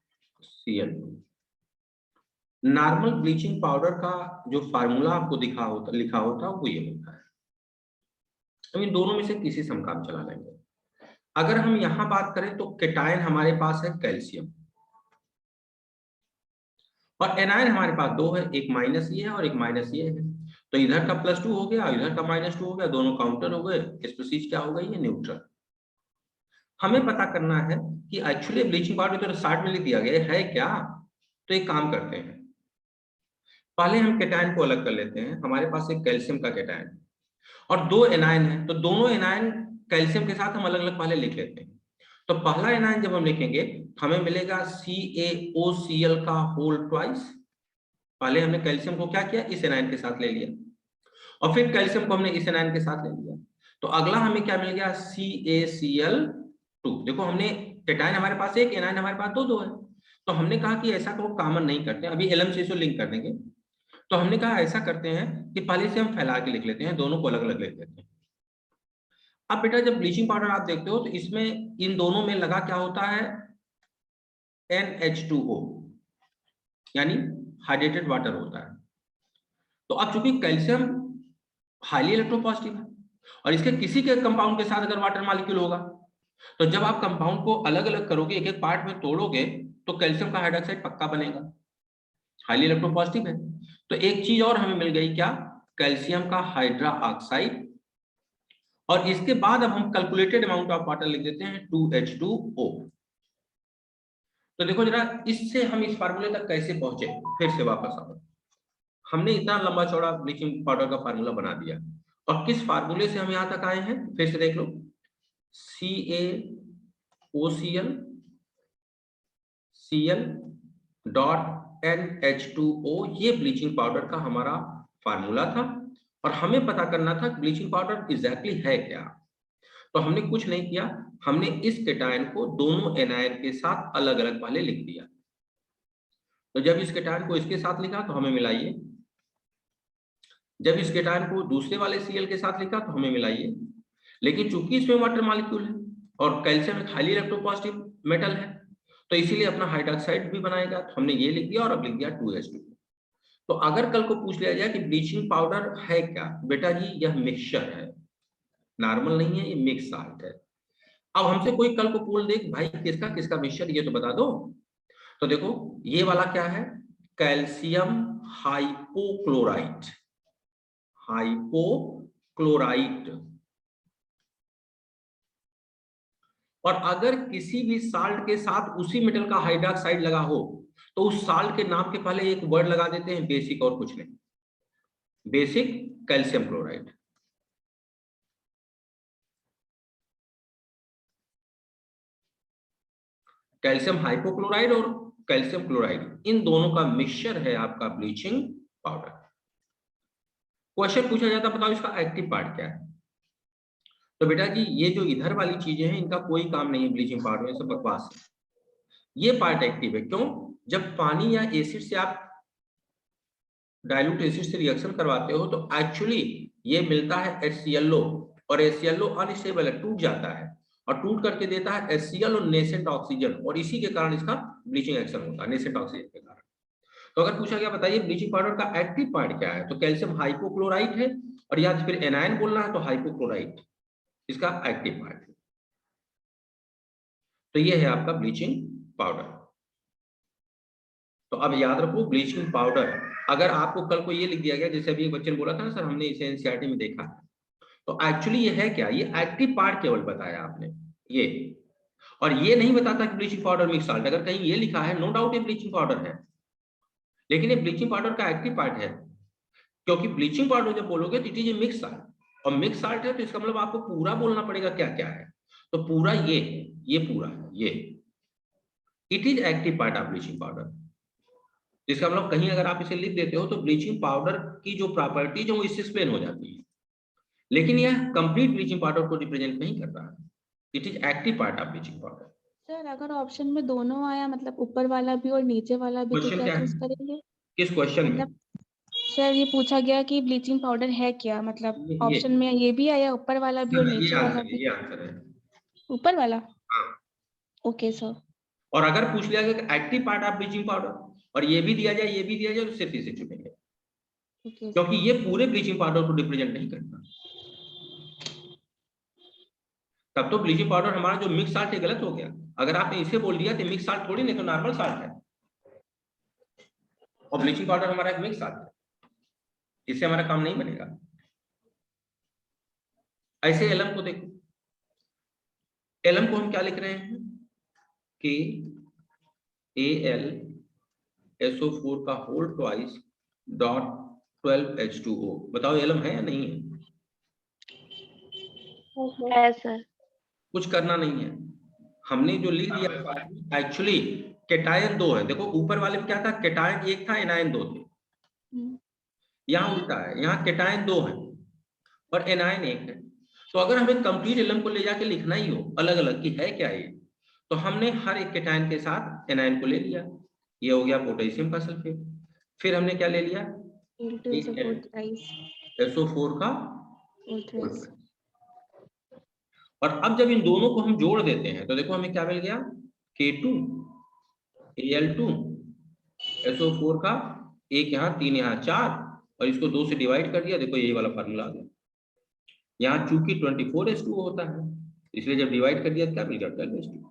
नॉर्मल ब्लीचिंग पाउडर का जो फार्मूला आपको लिखा होता वो ये होता है। हम इन दोनों में से किसी से हम काम चला लेंगे। अगर हम यहां बात करें तो केटायन हमारे पास है कैल्शियम और एनायन हमारे पास दो है, एक माइनस ये है और एक माइनस ये है। तो इधर का +2 हो गया, इधर का -2 हो गया, दोनों काउंटर हो गए, स्पीशीज क्या हो गई है? न्यूट्रल। हमें पता करना है कि एक्चुअली ब्लीचिंग पाउडर तो 60 में लिख दिया गया है क्या। तो एक काम करते हैं, पहले हम केटायन को अलग कर लेते हैं। हमारे पास एक कैल्शियम का केटायन और दो एनायन है, तो दोनों एनायन कैल्शियम के साथ हम अलग अलग पहले लिख लेते हैं। तो पहला एनायन जब हम लिखेंगे हमें मिलेगा CaOCl का होल ट्वाइस। पहले हमने कैल्शियम को क्या किया, इस एनायन के साथ ले लिया और फिर कैल्शियम को हमने इस एनायन के साथ ले लिया। तो अगला हमें क्या मिल गया, CaCl2। देखो हमने केटायन हमारे पास एक, एनायन हमारे पास दो है। तो हमने कहा कि ऐसा को कॉमन नहीं करते, अभी एलएम से लिंक कर देंगे। तो हमने कहा ऐसा करते हैं कि पहले से हम फैला के लिख लेते हैं, दोनों को अलग अलग लिख लेते हैं। अब बेटा जब ब्लीचिंग पाउडर आप देखते हो तो इसमें इन दोनों में लगा क्या होता है, NH2O यानी हाइड्रेटेड वाटर होता है। तो अब चूंकि कैल्शियम हाईली इलेक्ट्रोपॉजिटिव है और इसके किसी के कंपाउंड के साथ अगर वाटर मॉलिक्यूल होगा तो जब आप कंपाउंड को अलग अलग करोगे, एक एक पार्ट में तोड़ोगे, तो कैल्शियम का हाइड्रोक्साइड पक्का बनेगा, हाईली इलेक्ट्रोपॉजिटिव है। तो एक चीज और हमें मिल गई, क्या, कैल्शियम का हाइड्रा ऑक्साइड। और इसके बाद अब हम कैलकुलेटेड अमाउंट ऑफ वाटर लिख देते हैं 2H2O। तो देखो जरा इससे हम इस फार्मूले तक कैसे पहुंचे, फिर से वापस आओ। हमने इतना लंबा चौड़ा ब्लीचिंग पाउडर का फार्मूला बना दिया और किस फार्मूले से हम यहां तक आए हैं फिर से देख लो। CaOCl Cl.NH2O ये ब्लीचिंग पाउडर का हमारा फार्मूला था और हमें पता करना था ब्लीचिंग पाउडर एग्जैक्टली है क्या। तो हमने कुछ नहीं किया, हमने इस केटायन को दोनों एनायन के साथ अलग अलग पहले लिख दिया। तो जब इस केटायन को इसके साथ लिखा तो हमें मिला ये, जब इस केटायन को दूसरे वाले Cl के साथ लिखा तो हमें मिला ये। लेकिन चूंकि इसमें वाटर मॉलिक्यूल है और कैल्शियम एक हाईली इलेक्ट्रोपॉजिटिव मेटल है तो इसीलिए अपना हाइड्रोक्साइड भी बनाएगा, तो हमने ये लिख दिया और अब लिख दिया 2H2। तो अगर कल को पूछ लिया जाए कि ब्लीचिंग पाउडर है क्या, बेटा जी यह मिक्सचर है, नॉर्मल नहीं है, ये मिक्स साल्ट है। अब हमसे कोई कल को पूछ दे भाई किसका किसका मिक्सचर, ये तो बता दो। तो देखो ये वाला क्या है, कैल्शियम हाइपोक्लोराइट, हाइपोक्लोराइट। और अगर किसी भी साल्ट के साथ उसी मेटल का हाइड्रोक्साइड लगा हो तो उस साल्ट के नाम के पहले एक वर्ड लगा देते हैं बेसिक, और कुछ नहीं, basic calcium chloride. Calcium hypochloride और कैल्शियम क्लोराइड, इन दोनों का मिक्सचर है आपका ब्लीचिंग पाउडर। क्वेश्चन पूछा जाता बताओ इसका एक्टिव पार्ट क्या है, तो बेटा जी ये जो इधर वाली चीजें हैं इनका कोई काम नहीं है ब्लीचिंग पाउडर में, सब बकवास है। ये पार्ट एक्टिव है, क्यों? जब पानी या एसिड से आप डाइल्यूट एसिड से रिएक्शन करवाते हो तो एक्चुअली ये मिलता है HClO, और HClO अनस्टेबल है, टूट जाता है, और टूट करके देता है HCl और नेसेंट ऑक्सीजन, और इसी के कारण इसका ब्लीचिंग एक्शन होता है, नेसेंट ऑक्सीजन के कारण। तो अगर पूछा गया बताइए ब्लीचिंग पाउडर का एक्टिव पार्ट क्या है, तो कैल्शियम हाइपोक्लोराइट है, और या फिर एनायन बोलना है तो हाइपोक्लोराइट इसका एक्टिव पार्ट है। तो ये है आपका ब्लीचिंग पाउडर। तो अब याद रखो ब्लीचिंग पाउडर, अगर आपको कल को ये लिख दिया गया जैसे अभी एक बच्चे ने बोला था ना सर हमने इसे एनसीईआरटी में देखा है, तो एक्चुअली ये है क्या, ये एक्टिव पार्ट केवल बताया आपने ये, और ये नहीं बताता कि ब्लीचिंग पाउडर मिक्स साल्ट। अगर कहीं ये लिखा है नो डाउट ये ब्लीचिंग पाउडर है, लेकिन ये ब्लीचिंग पाउडर का एक्टिव पार्ट है, क्योंकि ब्लीचिंग पाउडर जब बोलोगे तो it is A mix salt, और मिक्स साल्ट है तो इसका मतलब आपको पूरा बोलना पड़ेगा क्या क्या है, तो पूरा ये पूरा ये it is active part of bleaching powder. जिसका मतलब कहीं अगर आप इसे लिख देते हो तो ब्लीचिंग पाउडर की जो प्रॉपर्टीज है वो इससे एक्सप्लेन हो जाती है, लेकिन यह कंप्लीट ब्लीचिंग पाउडर को रिप्रेजेंट नहीं करता है, it is active part of bleaching powder. Sir अगर ऑप्शन में दोनों आया मतलब ऊपर वाला भी और नीचे वाला भी, तो क्वेश्चन क्या क्या है, चूज करेंगे? किस क्वेश्चन में? मतलब सर ये पूछा गया कि ब्लीचिंग पाउडर है क्या, मतलब ये ऑप्शन में ये भी आया ऊपर वाला भी और नीचे वाला भी। ये आंसर है। ऊपर वाला, हाँ। Okay sir. और अगर पूछ लिया गया कि active part of bleaching powder और ये भी दिया जाए ये भी दिया जाए तो सिर्फ इसे चुनेंगे, ओके क्योंकि ये पूरे ब्लीचिंग पाउडर को रिप्रेजेंट नहीं करता। तब तो ब्लीचिंग पाउडर हमारा जो मिक्स साल्ट है गलत हो गया, अगर आपने इसे बोल दिया तो मिक्स साल्ट थोड़ी, नहीं तो नॉर्मल साल्ट है, और ब्लीचिंग पाउडर हमारा एक मिक्स साल्ट है, इससे हमारा काम नहीं बनेगा। ऐसे एलम को देखो, एलम को हम क्या लिख रहे हैं कि AlSO4 का होल ट्वाइस डॉट 12H2O। बताओ एलम है या नहीं है? है सर। कुछ करना नहीं है, हमने जो लिख दिया एक्चुअली केटायन 2 है। देखो ऊपर वाले में क्या था, केटायन 1 था एनायन 2 थे, यहाँ उल्टा है, यहाँ केटायन 2 है और एनायन 1 है। तो अगर हमें कंप्लीट एलम को ले जाके लिखना ही हो अलग अलग कि है क्या ये, तो हमने हर एक केटायन के साथ एनायन को ले लिया, ये हो गया पोटेशियम का सल्फेट, फिर हमने क्या ले लिया SO4 का होल। और अब जब इन दोनों को हम जोड़ देते हैं तो देखो हमें क्या मिल गया, K2 Al2 SO4 का एक यहाँ 3 यहाँ 4, और इसको 2 से डिवाइड कर दिया, देखो यही वाला फार्मूला आ गया। यहाँ चूंकि 24H2O होता है इसलिए जब डिवाइड कर दिया तो क्या मिल गया 12H2।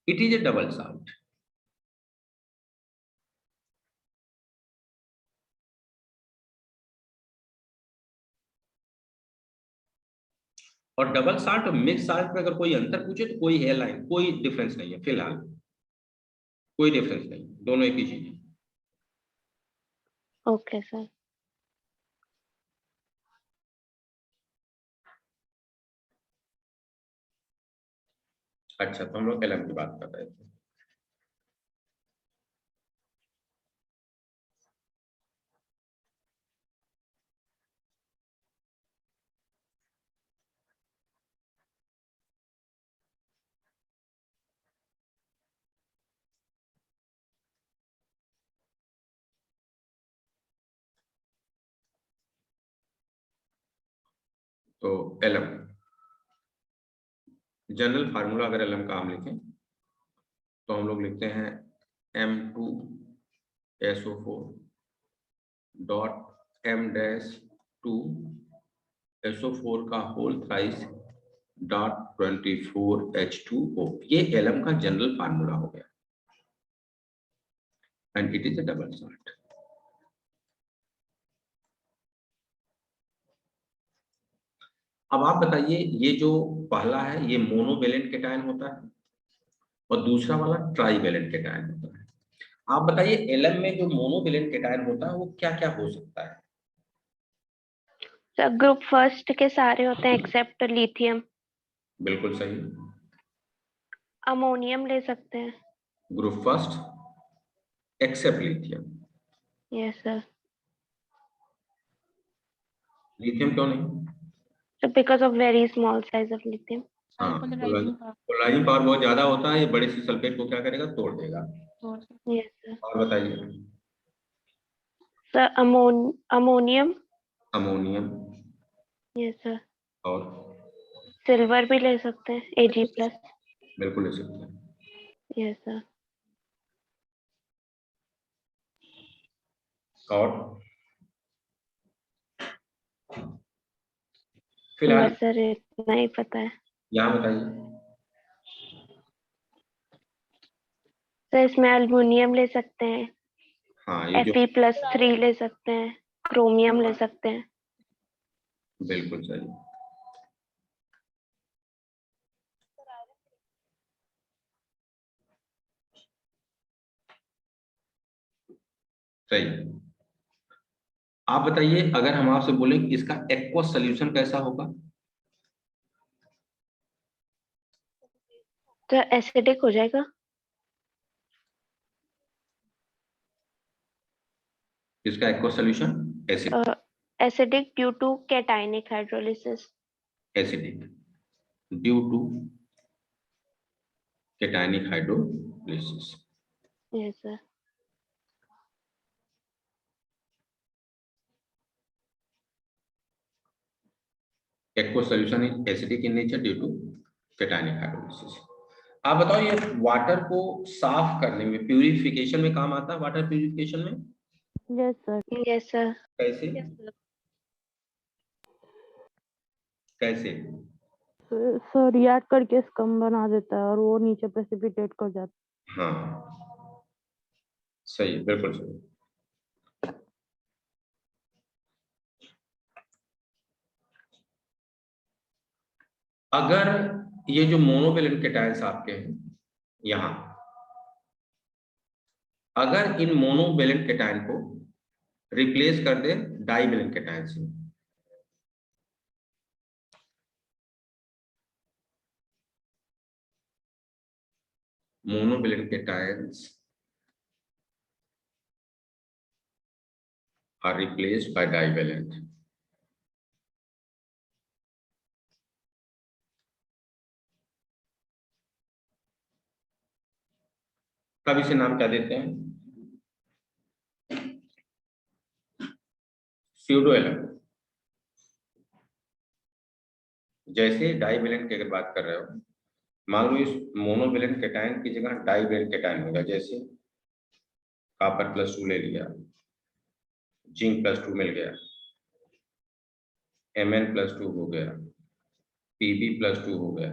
It is A double salt. और डबल साल्ट और मिक्स साल्ट में अगर कोई अंतर पूछे तो कोई है लाइन, कोई डिफरेंस नहीं है, फिलहाल कोई डिफरेंस नहीं, दोनों एक ही चीज है। Okay sir. अच्छा तो हम लोग एलएम की बात कर रहे थे। तो एलएम जनरल फार्मूला, अगर एलएम का हम लिखें तो हम लोग लिखते हैं M2 SO4 dot M-2 SO4 का होल थ्राइस डॉट 24 H2O। ये LM का जनरल फार्मूला हो गया and it is a double salt. अब आप बताइए, ये जो पहला है ये मोनोवेलेंट केटायन होता है और दूसरा वाला ट्राईवेलेंट केटायन होता है। आप बताइए LM में जो मोनोवेलेंट केटायन होता है वो क्या क्या हो सकता है? सर ग्रुप फर्स्ट के सारे होते हैं एक्सेप्ट लिथियम। बिल्कुल सही। अमोनियम ले सकते हैं। Group first except lithium. Yes sir. Lithium क्यों नहीं? So because of very small size of lithium. हाँ, Polarizing power. पोलराइजिंग पावर बहुत ज्यादा होता है, ये बड़े सी सल्फेट को क्या करेगा? तोड़ देगा। Yes sir. और बताइए। Sir ammonium. Ammonium. Yes sir. और सिल्वर भी ले सकते हैं Ag+. बिल्कुल ले सकते हैं। Yes sir. और फिलहाल बस सर इतना ही पता है। यहाँ बताइए। सर इसमें एल्युमिनियम ले सकते हैं, हाँ, ये जो Fe+3 ले सकते हैं, क्रोमियम ले सकते हैं। बिल्कुल सही। सही। आप बताइए, अगर हम आपसे बोलें इसका एक्वस सॉल्यूशन कैसा होगा? तो एसिडिक हो जाएगा। इसका aqueous solution acidic. Acidic due to cationic hydrolysis. Acidic due to cationic hydrolysis. Yes sir. Aqueous solution is acidic in nature due to cationic hydrolysis. आप बताओ, ये वाटर को साफ करने में, प्यूरिफिकेशन में काम आता है? वाटर प्यूरिफिकेशन में यस सर। Yes sir. कैसे? कैसे? सर रिएक्ट करके स्कम बना देता है और वो नीचे प्रेसिपिटेट कर जाता है। हाँ सही, बिल्कुल सही। अगर ये जो मोनोवेलेंट कैटायंस आपके हैं यहाँ, अगर इन मोनोवेलेंट कैटायन को रिप्लेस कर दे डाइवेलेंट कैटायन से, monovalent cations are replaced by divalent. तब इसे नाम क्या देते हैं? Pseudo alum. जैसे डाइवेलेंट की अगर बात कर रहे हो, मान लो इस मोनोवेलेंट कैटायन की जगह डाइवेलेंट कैटायन होगा, जैसे कॉपर +2 ले लिया, जिंक +2 मिल गया, Mn+2 हो गया, Pb+2 हो गया,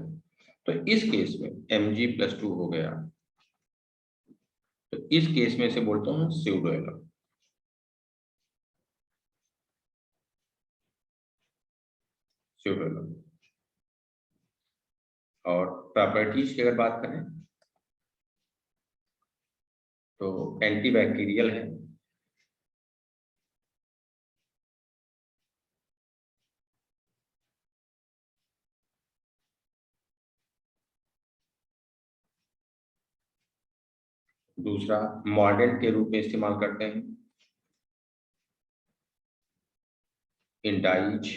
तो इस केस में Mg+2 हो गया, तो इस केस में इसे बोलता हूँ स्यूडो एलम। Pseudo alum. और प्रॉपर्टीज की अगर बात करें तो एंटीबैक्टीरियल है, दूसरा मॉर्डेंट के रूप में इस्तेमाल करते हैं इन डाइज।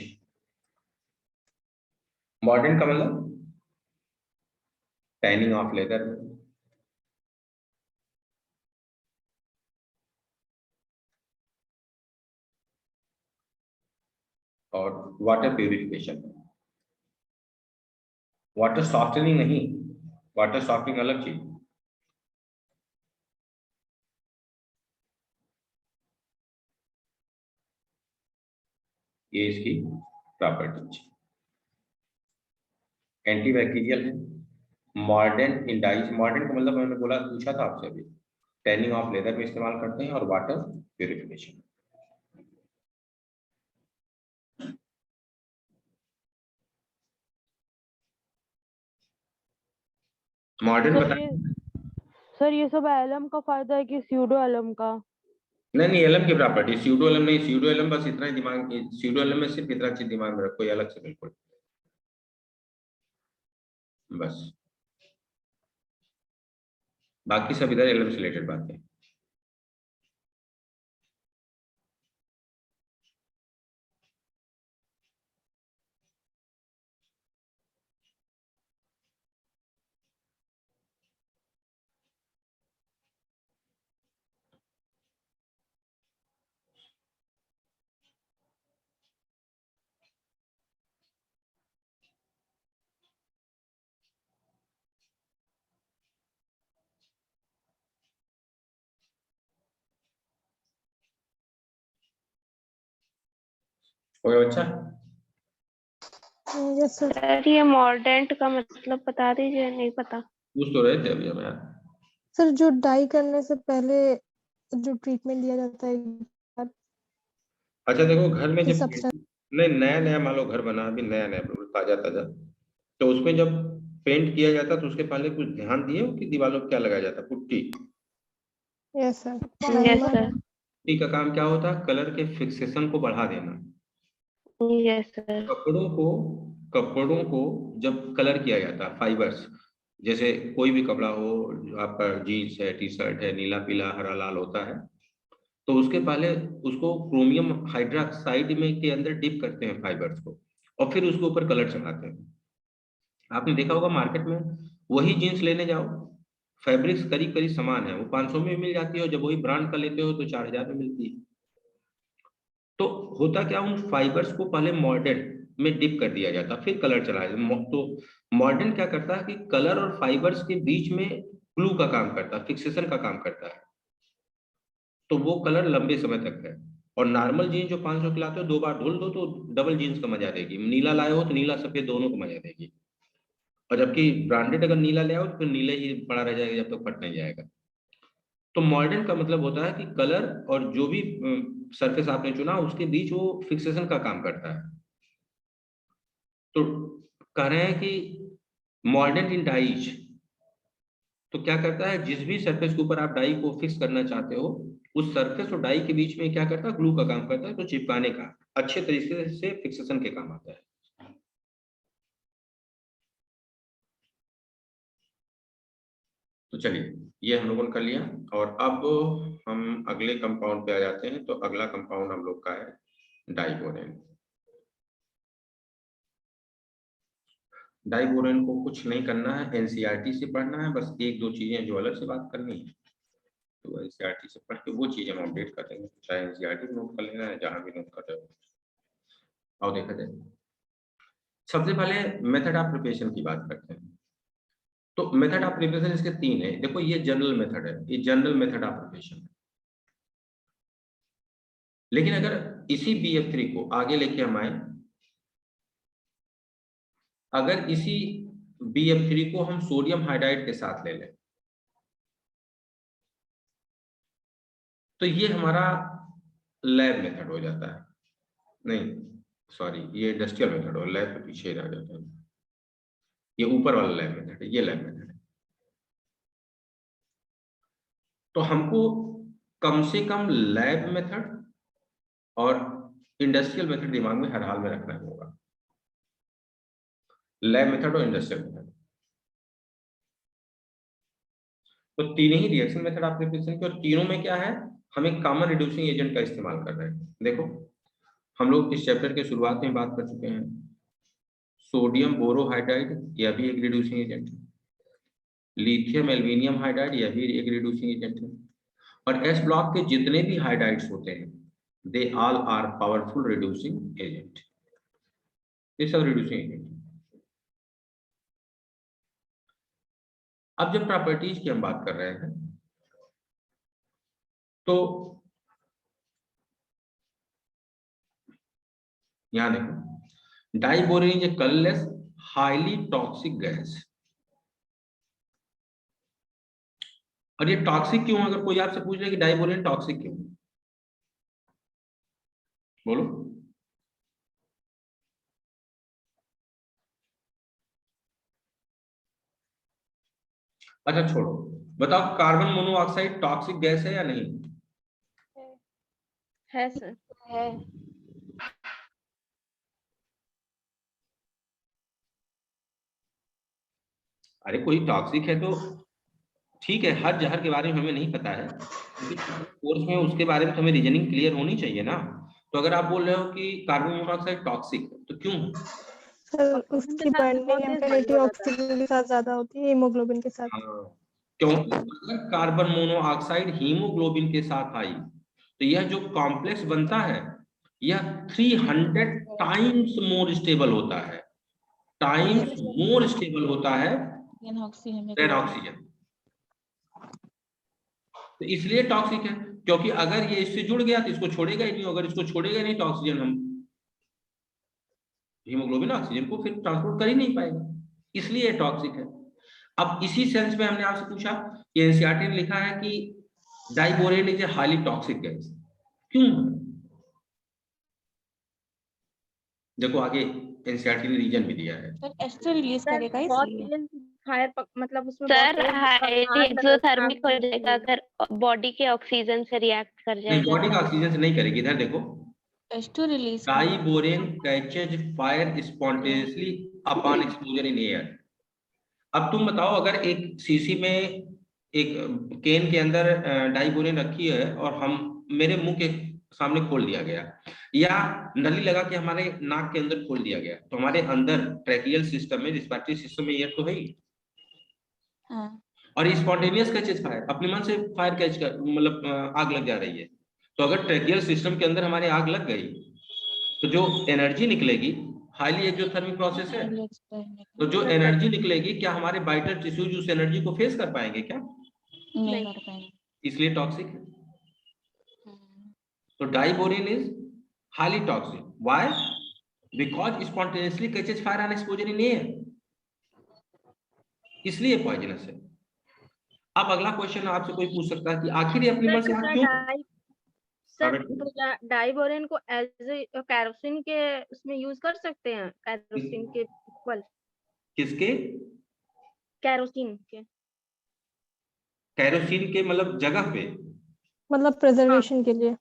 मॉर्डेंट का मतलब टैनिंग ऑफ लेदर। और वाटर प्यूरिफिकेशन, वाटर सॉफ्टनिंग नहीं, वाटर सॉफ्टनिंग अलग चीज। ये इसकी प्रॉपर्टीज। एंटीबैक्टीरियल है, मॉर्डन इंडाइज, मॉर्डन का मतलब मैंने बोला पूछा था आपसे अभी, टैनिंग ऑफ लेदर में इस्तेमाल करते हैं, और वाटर प्यूरिफिकेशन। मॉडर्न सर बताइए। सर ये सब एलम का फायदा है कि स्यूडो एलम का? नहीं, एलम की प्रॉपर्टी, स्यूडो एलम नहीं, स्यूडो एलम बस इतना ही दिमाग, स्यूडो एलम में सिर्फ इतना चीज दिमाग में रखो, ये अलग से बिल्कुल बस, बाकी सब इधर एलम से रिलेटेड बातें। हो गया बच्चा? Yes sir. सर ये मॉर्डेंट का मतलब बता दीजिए, नहीं पता। पूछ तो रहे थे अभी हम यार। सर जो डाई करने से पहले जो ट्रीटमेंट दिया जाता है अच्छा देखो, घर में जब सब्सटेंस। नहीं, नया नया मान लो घर बना, अभी नया नया बिल्कुल ताजा ताजा, तो उसमें जब पेंट किया जाता तो उसके पहले कुछ ध्यान दिए हो कि दीवारों पे क्या लगाया जाता? Putty. Yes sir. Yes sir. Putty का काम क्या होता है? कलर के फिक्सेशन को बढ़ा देना। Yes sir. कपड़ों को जब कलर किया जाता है, फाइबर्स, जैसे कोई भी कपड़ा हो, जो आपका जीन्स है, टी शर्ट है, नीला पीला हरा लाल होता है, तो उसके पहले उसको क्रोमियम हाइड्रोक्साइड में के अंदर डिप करते हैं फाइबर्स को, और फिर उसके ऊपर कलर चढ़ाते हैं। आपने देखा होगा मार्केट में, वही जीन्स लेने जाओ, फैब्रिक्स करीब करीब समान है, वो 500 में मिल जाती है, और जब वही ब्रांड का लेते हो तो 4000 में मिलती है। तो होता क्या, उन फाइबर्स को पहले मॉर्डन में डिप कर दिया जाता, फिर कलर चलाया जाता। तो मॉर्डन क्या करता है कि कलर और फाइबर्स के बीच में ग्लू का काम करता है, फिक्सेशन का काम करता है, तो वो कलर लंबे समय तक है। और नॉर्मल जीन्स जो 500 की लाते हो, 2 बार धुल दो तो डबल जीन्स का मजा देगी, नीला लाए हो तो नीला सफेद दोनों को मजा देगी, और जबकि ब्रांडेड अगर नीला ले आओ तो फिर नीले ही पड़ा रह जाएगा जब तक फट नहीं जाएगा। तो मॉडर्न का मतलब होता है कि कलर और जो भी सरफेस आपने चुना उसके बीच वो फिक्सेशन का काम करता है। तो कह रहे हैं कि मॉडर्न इन डाइज, तो क्या करता है, जिस भी सरफेस के ऊपर आप डाई को फिक्स करना चाहते हो, उस सरफेस और डाई के बीच में क्या करता है, ग्लू का काम करता है, तो चिपकाने का, अच्छे तरीके से फिक्सेशन के काम आता है। तो चलिए, ये हम लोगों ने कर लिया, और अब हम अगले कंपाउंड पे आ जाते हैं। तो अगला कंपाउंड हम लोग का है डाइबोरेन। डाइबोरेन को कुछ नहीं करना है, एनसीईआरटी से पढ़ना है, बस एक दो चीजें जो अलग से बात करनी है, तो एनसीईआरटी से पढ़ के वो चीजें हम अपडेट कर देंगे, चाहे एनसीईआरटी नोट कर लेना है, जहां भी नोट कर रहे हो। और देखा जाए, सबसे पहले मेथड ऑफ प्रिपरेशन की बात करते हैं। तो मेथड ऑफ प्रिपरेशन इसके 3 है। देखो, ये जनरल मेथड है, ये जनरल मेथड ऑफ प्रिपरेशन है। लेकिन अगर इसी BF3 को आगे लेके हम आए, अगर इसी BF3 को हम सोडियम हाइड्राइड के साथ ले लें, तो ये हमारा लैब मेथड हो जाता है। नहीं सॉरी, ये इंडस्ट्रियल मेथड हो, लैब के पीछे रह जाता है, ये ऊपर वाला लैब मेथड है, ये लैब मेथड है। तो हमको कम से कम लैब मेथड और इंडस्ट्रियल मेथड दिमाग में हर हाल में रखना होगा। लैब मेथड और इंडस्ट्रियल मेथड, तो तीन ही रिएक्शन मेथड आप प्रिपरेशन के, और तीनों में क्या है, हम एक कॉमन रिड्यूसिंग एजेंट का इस्तेमाल कर रहे हैं। देखो, हम लोग इस चैप्टर के शुरुआत में बात कर चुके हैं, सोडियम बोरोहाइड्राइड, यह भी एक रिड्यूसिंग एजेंट है, लिथियम एल्यूमिनियम हाइड्राइड, यह भी एक रिड्यूसिंग एजेंट है, और एस ब्लॉक के जितने भी हाइड्राइड्स होते हैं, they all are powerful reducing agent, ये सब रिड्यूसिंग एजेंट। अब जब प्रॉपर्टीज की हम बात कर रहे हैं, तो यहाँ देखो, diborane is a colourless highly toxic gas. और ये टॉक्सिक क्यों? अगर कोई आपसे पूछ ले कि डाइबोरेन टॉक्सिक क्यों, बोलो। अच्छा छोड़ो, बताओ कार्बन मोनोऑक्साइड टॉक्सिक गैस है या नहीं? है सर। है। अरे कोई टॉक्सिक है तो ठीक है, हर जहर के बारे में हमें नहीं पता है, कोर्स में उसके बारे में तो हमें रीजनिंग क्लियर होनी चाहिए ना। तो अगर आप बोल रहे हो कि कार्बन मोनोऑक्साइड टॉक्सिक तो क्यों? सर ऑक्सीजन के उसकी साथ बाइंडिंग बहुत तेज एम्पिरिटी बाइंड हो जाता है। ऑक्सीजन के साथ ज्यादा होती है हीमोग्लोबिन के साथ। हाँ, क्योंकि अगर कार्बन मोनोऑक्साइड हीमोग्लोबिन के साथ आई तो यह जो कॉम्प्लेक्स बनता है यह 300 टाइम्स मोर स्टेबल होता है, टाइम्स मोर स्टेबल होता है देन ऑक्सीजन। तो इसलिए टॉक्सिक है, क्योंकि अगर ये इससे जुड़ गया तो इसको छोड़ेगा ही नहीं, अगर इसको छोड़ेगा नहीं तो ऑक्सीजन हम हीमोग्लोबिन ऑक्सीजन को फिर ट्रांसपोर्ट कर ही नहीं पाएगा, इसलिए टॉक्सिक है। अब इसी सेंस में हमने आपसे पूछा कि एनसीईआरटी ने लिखा है कि diborane is a highly toxic gas, क्यों? देखो आगे एनसीईआरटी ने रीजन भी दिया है। सर एस्टर रिलीज सर करेगा बहुत इसलिए। तेज फायर मतलब उसमें बहुत सर तेज हाईली आग लगा एक्सोथर्मिक हो आग जाएगा अगर बॉडी के ऑक्सीजन से रिएक्ट कर नहीं, जाएगा बॉडी का तो। ऑक्सीजन से नहीं करेगी। इधर देखो, ester release diborane catches fire spontaneously upon exposure in air. अब तुम बताओ, अगर एक सीसी में एक केन के अंदर डाइबोरेन रखी है और हम मेरे मुंह के सामने खोल दिया गया, या नली लगा के हमारे नाक के अंदर खोल दिया गया, तो हमारे अंदर ट्रैकियल सिस्टम में, रिस्पिरेटरी सिस्टम में एयर तो है ही। और स्पॉन्टेनियस कैचेज फायर, अपने मन से फायर कैच कर, मतलब आग लग जा रही है। तो अगर ट्रैकियल सिस्टम के अंदर हमारे आग लग गई तो जो एनर्जी निकलेगी हाईली एक्सोथर्मिक प्रोसेस है, तो जो एनर्जी निकलेगी क्या हमारे वाइटल टिश्यूज उस एनर्जी को फेस कर पाएंगे क्या? नहीं कर पाएंगे, इसलिए टॉक्सिक है। तो diborane is highly toxic, why? Because spontaneously catches fire on exposure in air, इसलिए पॉइजनस है। अब अगला क्वेश्चन आपसे कोई पूछ सकता है कि आखिर ये अपने मन से आग क्यों? सर डाइबोरेन को एज ए कैरोसिन के उसमें यूज कर सकते हैं, कैरोसिन के इक्वल। किसके? कैरोसिन के। कैरोसिन के मतलब जगह पे, मतलब प्रिजर्वेशन के लिए।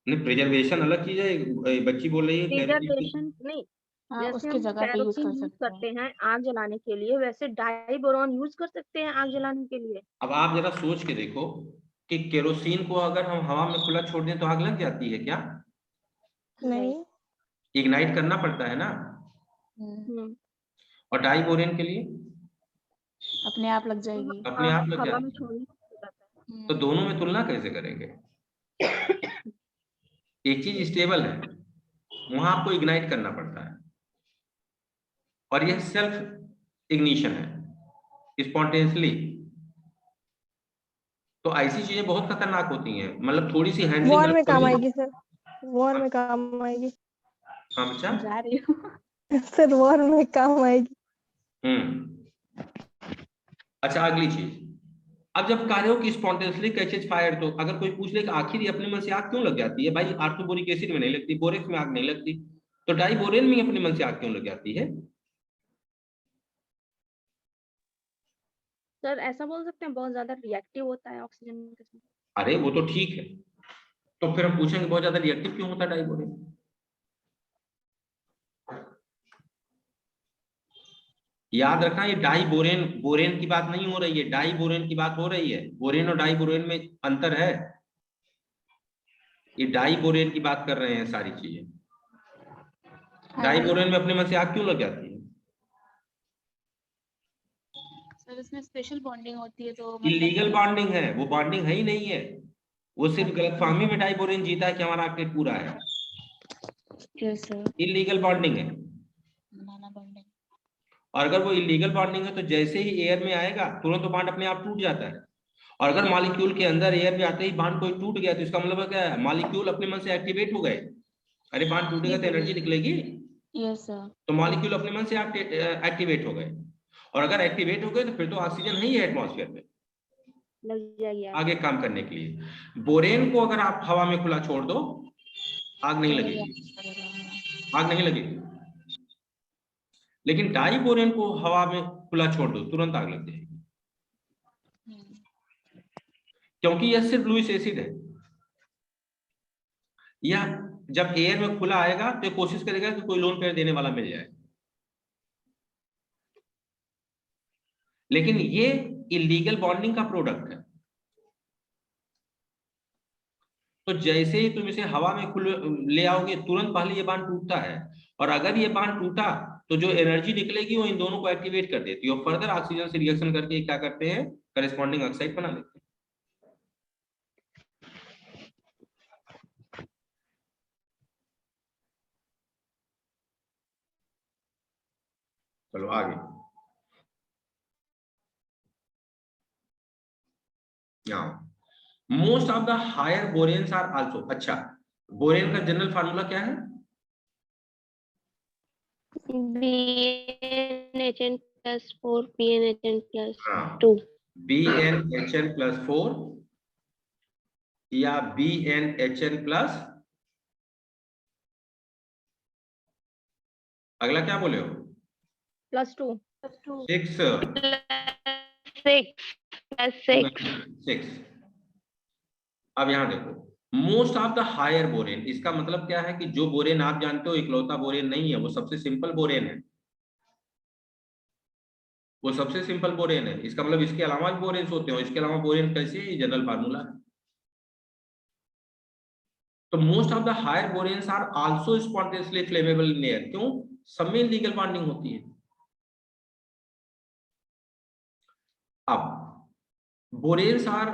नहीं, प्रिजर्वेशन अलग चीज है। बच्ची बोल रही है प्रिजर्वेशन नहीं, जैसे उसके हम जगह पे यूज कैरोसिन कर यूज सकते करते हैं आग जलाने के लिए, वैसे डाइबोरॉन यूज कर सकते हैं आग जलाने के लिए। अब आप जरा सोच के देखो कि केरोसिन को अगर हम हवा में खुला छोड़ दें तो आग लग जाती है क्या? नहीं। इग्नाइट करना पड़ता है ना। और डाइबोरेन के लिए अपने आप लग जाएगी, अपने आप लग हवा में जाती है। छोड़ने। तो दोनों में तुलना कैसे करेंगे? एक चीज स्टेबल है, वहां आपको इग्नाइट करना पड़ता है, और यह सेल्फ इग्निशन है स्पॉन्टेनियसली। तो ऐसी चीजें बहुत खतरनाक होती हैं, मतलब थोड़ी सी हैंडलिंग वॉर में काम आएगी सर, वॉर में काम आएगी। हाँ बच्चा, जा रही हूँ। सर वॉर में काम आएगी। अच्छा अगली चीज, अब जब कह रहे हो कि स्पॉन्टेनियसली कैचेज फायर, तो अगर कोई पूछ ले कि आखिर ये अपने मन से आग क्यों लग जाती है, भाई आर्थोबोरिक एसिड में नहीं लगती, बोरेक्स में आग नहीं लगती, तो डाइबोरेन में अपने मन से आग क्यों लग जाती है? सर ऐसा बोल सकते हैं बहुत ज्यादा रिएक्टिव होता है ऑक्सीजन के साथ। अरे वो तो ठीक है, तो फिर हम पूछेंगे बहुत ज्यादा रिएक्टिव क्यों होता है डाइबोरेन? याद रखना, ये डाइबोरेन बोरेन की बात नहीं हो रही है, डाइबोरेन की बात हो रही है। बोरेन और डाइबोरेन में अंतर है, ये डाइबोरेन की बात कर रहे हैं सारी चीजें। डाइबोरेन में अपने मन से आग क्यों लग जाती है? सर इसमें स्पेशल बॉन्डिंग होती है, तो इलीगल बॉन्डिंग है, वो बॉन्डिंग है ही नहीं है, वो सिर्फ गलतफहमी में डाइबोरेन जीता है कि हमारा आर्कनेट पूरा है। इलीगल बॉन्डिंग है, और अगर वो इलीगल बॉन्डिंग है तो जैसे ही एयर में आएगा तुरंत तो बॉन्ड अपने आप टूट जाता है। और अगर मॉलिक्यूल के अंदर एयर में आते ही बॉन्ड कोई टूट गया तो इसका मतलब क्या है? मॉलिक्यूल अपने मन से एक्टिवेट हो गए, अरे बांड टूटेगा तो एनर्जी निकलेगी, यस सर। तो मॉलिक्यूल अपने मन से एक्टिवेट हो गए, और अगर एक्टिवेट हो गए तो फिर तो ऑक्सीजन है ही एटमॉस्फेयर में लग जाएगी आग। आगे काम करने के लिए। बोरेन को अगर आप हवा में खुला छोड़ दो, आग नहीं लगेगी, आग नहीं लगेगी। लेकिन डाई बोरेन को हवा में खुला छोड़ दो, तुरंत आग लग जाएगी, क्योंकि यह सिर्फ लुईस एसिड है। यह जब एयर में खुला आएगा तो कोशिश करेगा कि कोई लोन पेयर देने वाला मिल जाए, लेकिन ये इलीगल बॉन्डिंग का प्रोडक्ट है। तो जैसे ही तुम इसे हवा में खुले ले आओगे, तुरंत पहले ये बांड टूटता है, और अगर ये बांड टूटा तो जो एनर्जी निकलेगी वो इन दोनों को एक्टिवेट कर देती है, और फर्दर ऑक्सीजन से रिएक्शन करके क्या करते हैं, करेस्पॉन्डिंग ऑक्साइड बना लेते हैं। चलो आगे। Most of the higher boranes are also. अच्छा, बोरेन का जनरल फार्मूला क्या है? BnHn plus 4 BnHn plus हाँ, 2 BnHn plus 4 या BnHn plus, अगला क्या बोले हो? +2 6 6 अब यहां देखो, most of the higher borane, इसका मतलब क्या है कि जो बोरेन आप जानते हो इकलौता बोरेन नहीं है, वो सबसे सिंपल बोरेन है, वो सबसे सिंपल बोरेन है। इसका मतलब इसके अलावा भी बोरेन्स होते हैं, इसके अलावा बोरेन कैसे है, जनरल फार्मूला है। तो most of the higher boranes are also spontaneously flammable in air. क्यों? सब में लीगल बॉन्डिंग होती है। अब बोरेन्स आर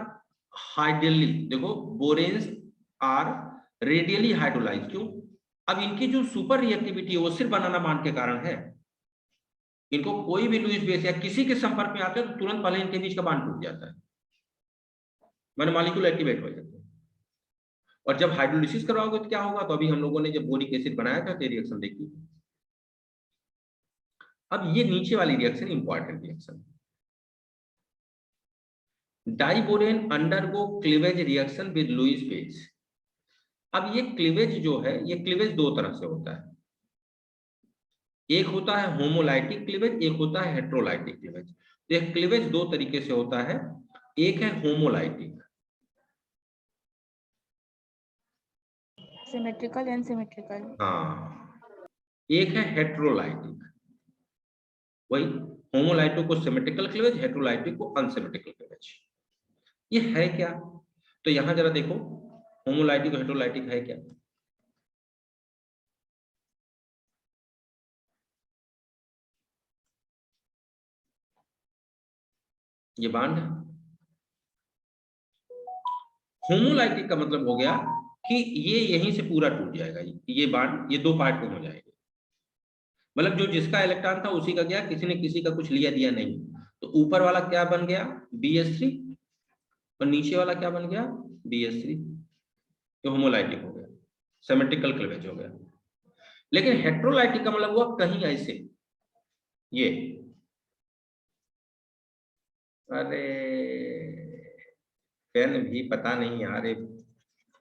हाइड्रली, देखो बोरेन्स आर रेडियली हाइड्रोलाइज। क्यों? अब इनकी जो सुपर रिएक्टिविटी है वो सिर्फ बनाना बॉन्ड के कारण है। इनको कोई भी लुईस बेस या किसी के संपर्क में आते हैं तो तुरंत पहले इनके बीच का बॉन्ड टूट जाता है, मैंने मॉलिक्यूल एक्टिवेट हो जाते हैं। और जब हाइड्रोलिसिस करवाओगे तो क्या होगा? तो अभी हम लोगों ने जब बोरिक एसिड बनाया था तो रिएक्शन देखी। अब ये नीचे वाली reaction important reaction, diborane undergo cleavage reaction with Lewis base. अब ये क्लीवेज जो है, ये क्लीवेज दो तरह से होता है, एक होता है होमोलाइटिक क्लीवेज, एक होता है हेट्रोलाइटिक क्लीवेज। तो ये क्लीवेज दो तरीके से होता है, एक है होमोलाइटिक, सिमेट्रिकल एंड सिमेट्रिकल। हाँ, एक है हेट्रोलाइटिक। वही होमोलाइटिक को सिमेट्रिकल क्लीवेज, हेट्रोलाइटिक को अनसिमेट्रिकल क्लीवेज। ये है क्या? तो यहां जरा देखो, होमोलाइटिक और हेट्रोलाइटिक है क्या? ये बांड है। होमोलाइटिक का मतलब हो गया कि ये यहीं से पूरा टूट जाएगा, ये बांड, ये दो पार्ट में हो जाएंगे। मतलब जो जिसका इलेक्ट्रॉन था उसी का गया, किसी ने किसी का कुछ लिया दिया नहीं। तो ऊपर वाला क्या बन गया? BH3, और नीचे वाला क्या बन गया? BH3। तो होमोलाइटिक हो गया, सिमेट्रिकल क्लीवेज हो गया। लेकिन हेट्रोलाइटिक का मतलब हुआ कहीं ऐसे, ये, अरे पेन भी पता नहीं यार,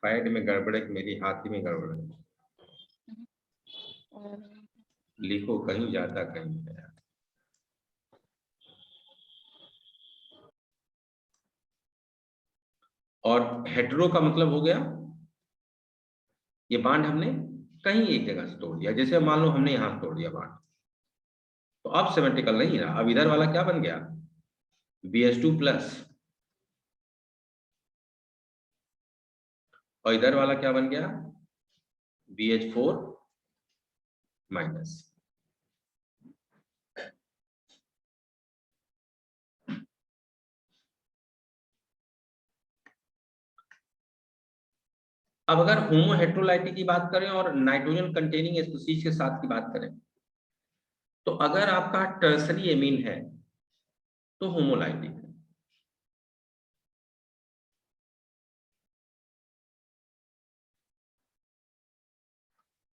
पैड में गड़बड़ है कि मेरी हाथी में गड़बड़ है, लिखो कहीं जाता कहीं गया। और हेट्रो का मतलब हो गया ये बांड हमने कहीं एक जगह से तोड़ दिया, जैसे मान लो हमने यहां तोड़ दिया बांड, तो अब सिमेट्रिकल नहीं रहा। अब इधर वाला क्या बन गया? BH2 प्लस, और इधर वाला क्या बन गया? BH4 minus. अब अगर होमो हेट्रोलाइटिक की बात करें और नाइट्रोजन कंटेनिंग स्पीशीज के साथ की बात करें, तो अगर आपका टर्सरी एमीन है तो होमोलाइटिक है,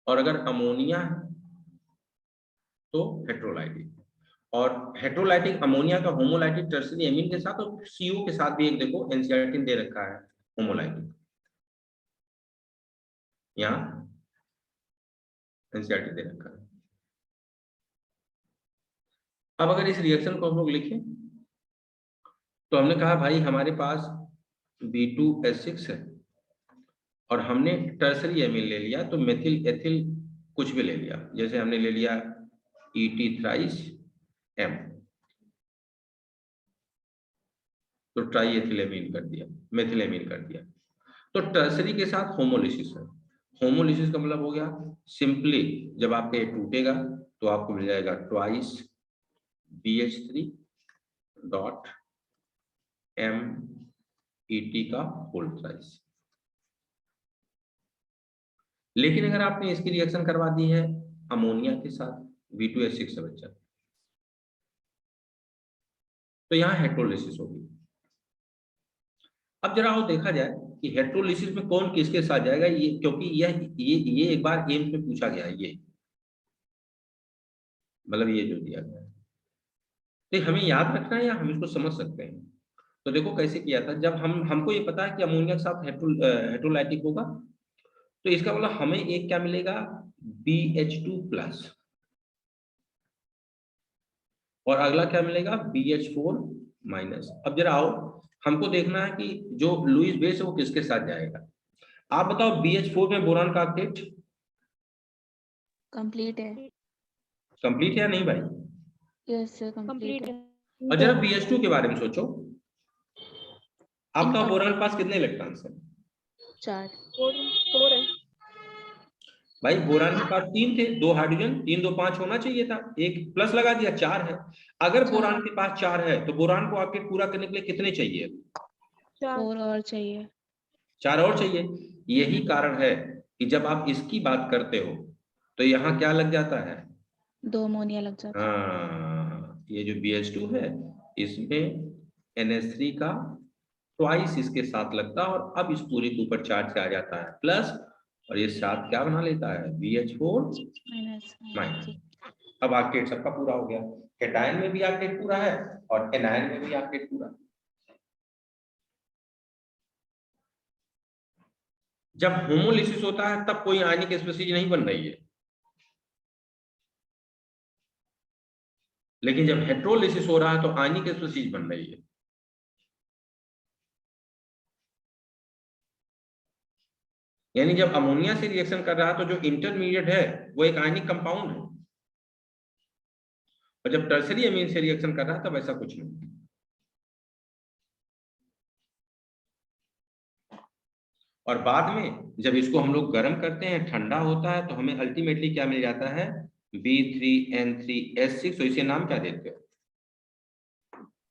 और अगर अमोनिया है तो हेट्रोलाइटिक। और हेट्रोलाइटिक अमोनिया का होमोलाइटिक टर्सरी एमीन के साथ और CO के साथ भी एक देखो एनसीईआरटी दे रखा है होमोलाइटिक, यहाँ एनसीईआरटी दे रखा है। अब अगर इस रिएक्शन को हम लोग लिखें तो हमने कहा भाई हमारे पास B2H6 है और हमने टर्सरी एमीन ले लिया, तो मेथिल एथिल कुछ भी ले लिया, जैसे हमने ले लिया ET थ्राइस M, तो ट्राई एथिलेमीन कर दिया, मेथिलेमीन कर दिया। तो टर्सरी के साथ होमोलिसिस है। होमोलिसिस का मतलब हो गया सिंपली जब आपका ये टूटेगा तो आपको मिल जाएगा ट्वाइस BH3 डॉट MET का होल थ्राइस। लेकिन अगर आपने इसकी रिएक्शन करवा दी है अमोनिया के साथ B2H6 से बच्चा, तो यहाँ हेट्रोलिसिस होगी। अब जरा वो देखा जाए कि हेट्रोलिसिस में कौन किसके साथ जाएगा, ये क्योंकि ये एक बार एम्स में पूछा गया है, ये मतलब ये जो दिया गया है, तो हमें याद रखना है या हम इसको समझ सकते हैं। तो देखो कैसे किया था, जब हमको ये पता है कि अमोनिया के साथ हेट्रोलाइटिक होगा, तो इसका मतलब हमें एक क्या मिलेगा BH2 प्लस, और अगला क्या मिलेगा BH4 माइनस। अब जरा आओ हमको देखना है कि जो लुईस बेस है वो किसके साथ जाएगा। आप बताओ BH4 में बोरान का ऑक्टेट कंप्लीट है। कंप्लीट है या नहीं भाई? यस सर कंप्लीट है। और जरा BH2 के बारे में सोचो, आप बताओ बोरान के पास कितने इलेक्ट्रॉन्स हैं? 4 4 है। भाई बोरान के पास 3 थे, 2 हाइड्रोजन, 3 2 5 होना चाहिए था, एक प्लस लगा दिया, 4 है। अगर बोरान के पास 4 है तो बोरान को ऑक्टेट पूरा करने के लिए कितने चाहिए? 4 और चाहिए। 4 और चाहिए। यही कारण है कि जब आप इसकी बात करते हो तो यहाँ क्या लग जाता है? 2 अमोनिया लग जाता है। हाँ, ये जो BH2 है इसमें NH3 का ट्वाइस इसके साथ लगता है, और अब इस पूरे के ऊपर चार्ज आ जाता है प्लस, और ये साथ क्या बना लेता है BH4 माइनस। अब ऑक्टेट सबका पूरा हो गया, कैटायन में भी ऑक्टेट पूरा है और एनायन में भी ऑक्टेट पूरा। जब होमोलिसिस होता है तब कोई आयनिक स्पीशीज नहीं बन रही है, लेकिन जब हेट्रोलिसिस हो रहा है तो आयनिक स्पीशीज बन रही है। यानी जब अमोनिया से रिएक्शन कर रहा है तो जो इंटरमीडिएट है वो एक आयनिक कंपाउंड है, और जब टर्सरी एमीन से रिएक्शन कर रहा है तब ऐसा कुछ नहीं। और बाद में जब इसको हम लोग गर्म करते हैं, ठंडा होता है, तो हमें अल्टीमेटली क्या मिल जाता है B3N3H6। तो इसे नाम क्या देते हो?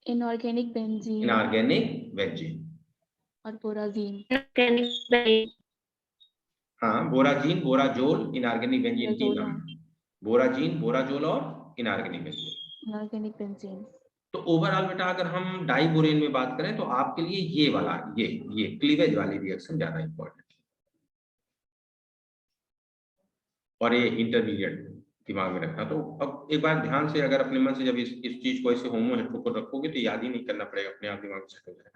इनऑर्गेनिक बेंजीन इनऑर्गेनिक बेंजीन और बोराजीन। हाँ, बोराजीन, बोराजोल, इनऑर्गेनिक बेंजीन की नाम, बोराजीन, बोराजोल और इनऑर्गेनिक बेंजीन। Inorganic benzene. तो ओवरऑल बेटा अगर हम डाइबोरेन में बात करें तो आपके लिए ये वाला ये क्लीवेज वाली रिएक्शन ज्यादा इंपॉर्टेंट है, और ये इंटरमीडिएट दिमाग में रखना। तो अब एक बार ध्यान से अगर अपने मन से जब इस चीज को ऐसे होमो हेट्रो को रखोगे तो याद ही नहीं करना पड़ेगा, अपने आप दिमाग में सेट हो जाएगा।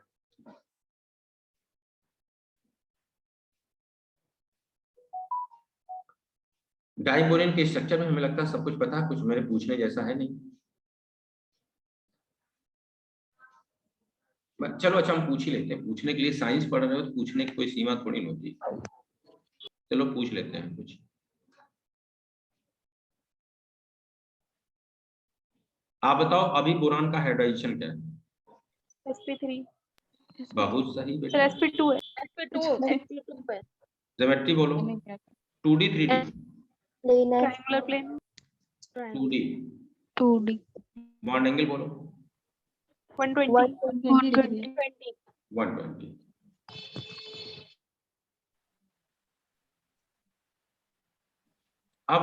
डाइबोरेन के स्ट्रक्चर में हमें लगता है सब कुछ पता है, कुछ मेरे पूछने जैसा है नहीं। चलो अच्छा हम पूछ ही लेते हैं, पूछने के लिए साइंस पढ़ रहे हो तो पूछने की कोई सीमा थोड़ी नहीं होती। चलो पूछ लेते हैं कुछ। आप बताओ अभी बोरान का हाइड्रोजन क्या है? sp3। बहुत सही बेटा, sp2 है। sp2 पे ज्योमेट्री बोलो। 2D 3D? Triangular plane. 2D। 2D। Bond angle बोलो। 120। 120। अब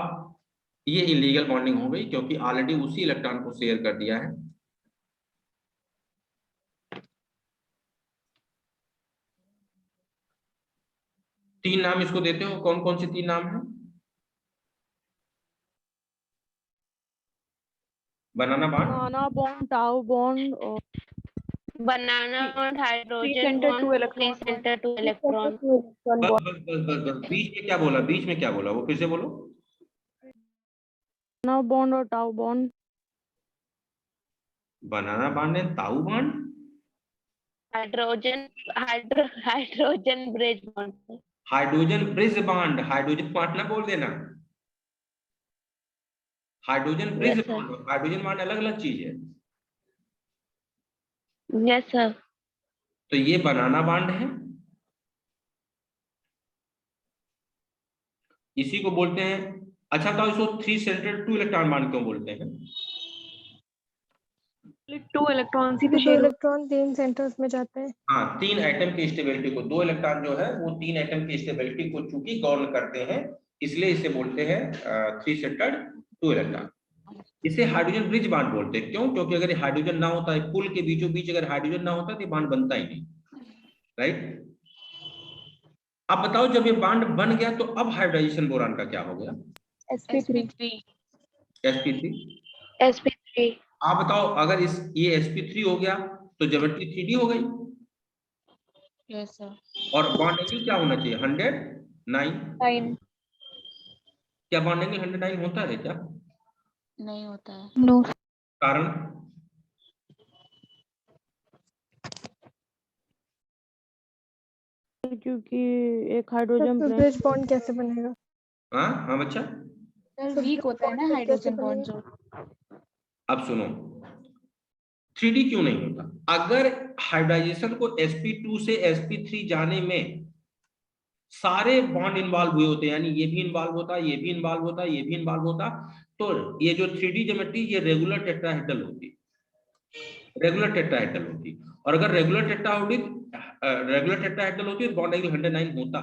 ये इलीगल बॉन्डिंग हो गई क्योंकि ऑलरेडी उसी इलेक्ट्रॉन को शेयर कर दिया है। तीन नाम इसको देते हो, कौन कौन से तीन नाम हैं? Banana bond, banana bond, tau bond और banana bond, hydrogen center bond, two 3 electron centre 2 bond. Electron. बस बस बस बस बस, बीच में क्या बोला, बीच में क्या बोला, वो फिर से बोलो। बनाना बॉन्ड और tau bond. Banana bond and tau bond, hydrogen bridge bond. Hydrogen bridge bond, hydrogen bond ना बोल देना, hydrogen bridge yes sir, bond, hydrogen bond अलग अलग चीज है। Yes sir. तो ये बनाना बॉन्ड है, इसी को बोलते हैं। अच्छा तो इसको 3 सेंटर 2 इलेक्ट्रॉन बॉन्ड क्यों बोलते हैं? 2 इलेक्ट्रॉन तो 2 इलेक्ट्रॉन 3 सेंटर्स में जाते हैं। हाँ, 3 एटम की स्टेबिलिटी को, 2 इलेक्ट्रॉन जो है वो 3 एटम की स्टेबिलिटी को चूंकि गवर्न करते हैं, इसलिए इसे बोलते हैं 3 सेंटर 2 इलेक्ट्रॉन। इसे हाइड्रोजन ब्रिज बॉन्ड बोलते हैं, क्यों? क्योंकि अगर हाइड्रोजन ना होता है, पुल के बीचों बीच अगर हाइड्रोजन ना होता तो ये बॉन्ड बनता ही नहीं, राइट। अब बताओ, जब ये बॉन्ड बन गया तो अब हाइब्रिडाइजेशन बोरान का क्या हो गया? sp3 sp3। sp3। आप बताओ, अगर ये sp3 हो गया तो ज्योमेट्री 3D हो गई, yes sir और बॉन्ड एंगल क्या होना चाहिए? 109। 9 क्या बॉन्ड एंगल 109 होता है क्या? नहीं होता है no कारण? क्योंकि एक हाइड्रोजन तो ब्रिज बॉन्ड कैसे बनेगा? हाँ हाँ बच्चा, सर तो वीक ब्रिज होता है ना बॉन्ड फिर कैसे हाइड्रोजन बॉन्ड बनेगा? जो अब सुनो, 3D क्यों नहीं होता? अगर हाइब्रिडाइजेशन को sp2 से sp3 जाने में सारे बॉन्ड इन्वॉल्व हुए होते, यानी ये भी इन्वॉल्व होता, ये भी इन्वॉल्व होता, ये भी इन्वॉल्व होता, तो ये जो 3D ज्योमेट्री ये रेगुलर टेट्राहेड्रल होती, रेगुलर टेट्राहेड्रल होती। और अगर रेगुलर टेट्राहेड्रल होती तो बॉन्ड एंगल 109 होता।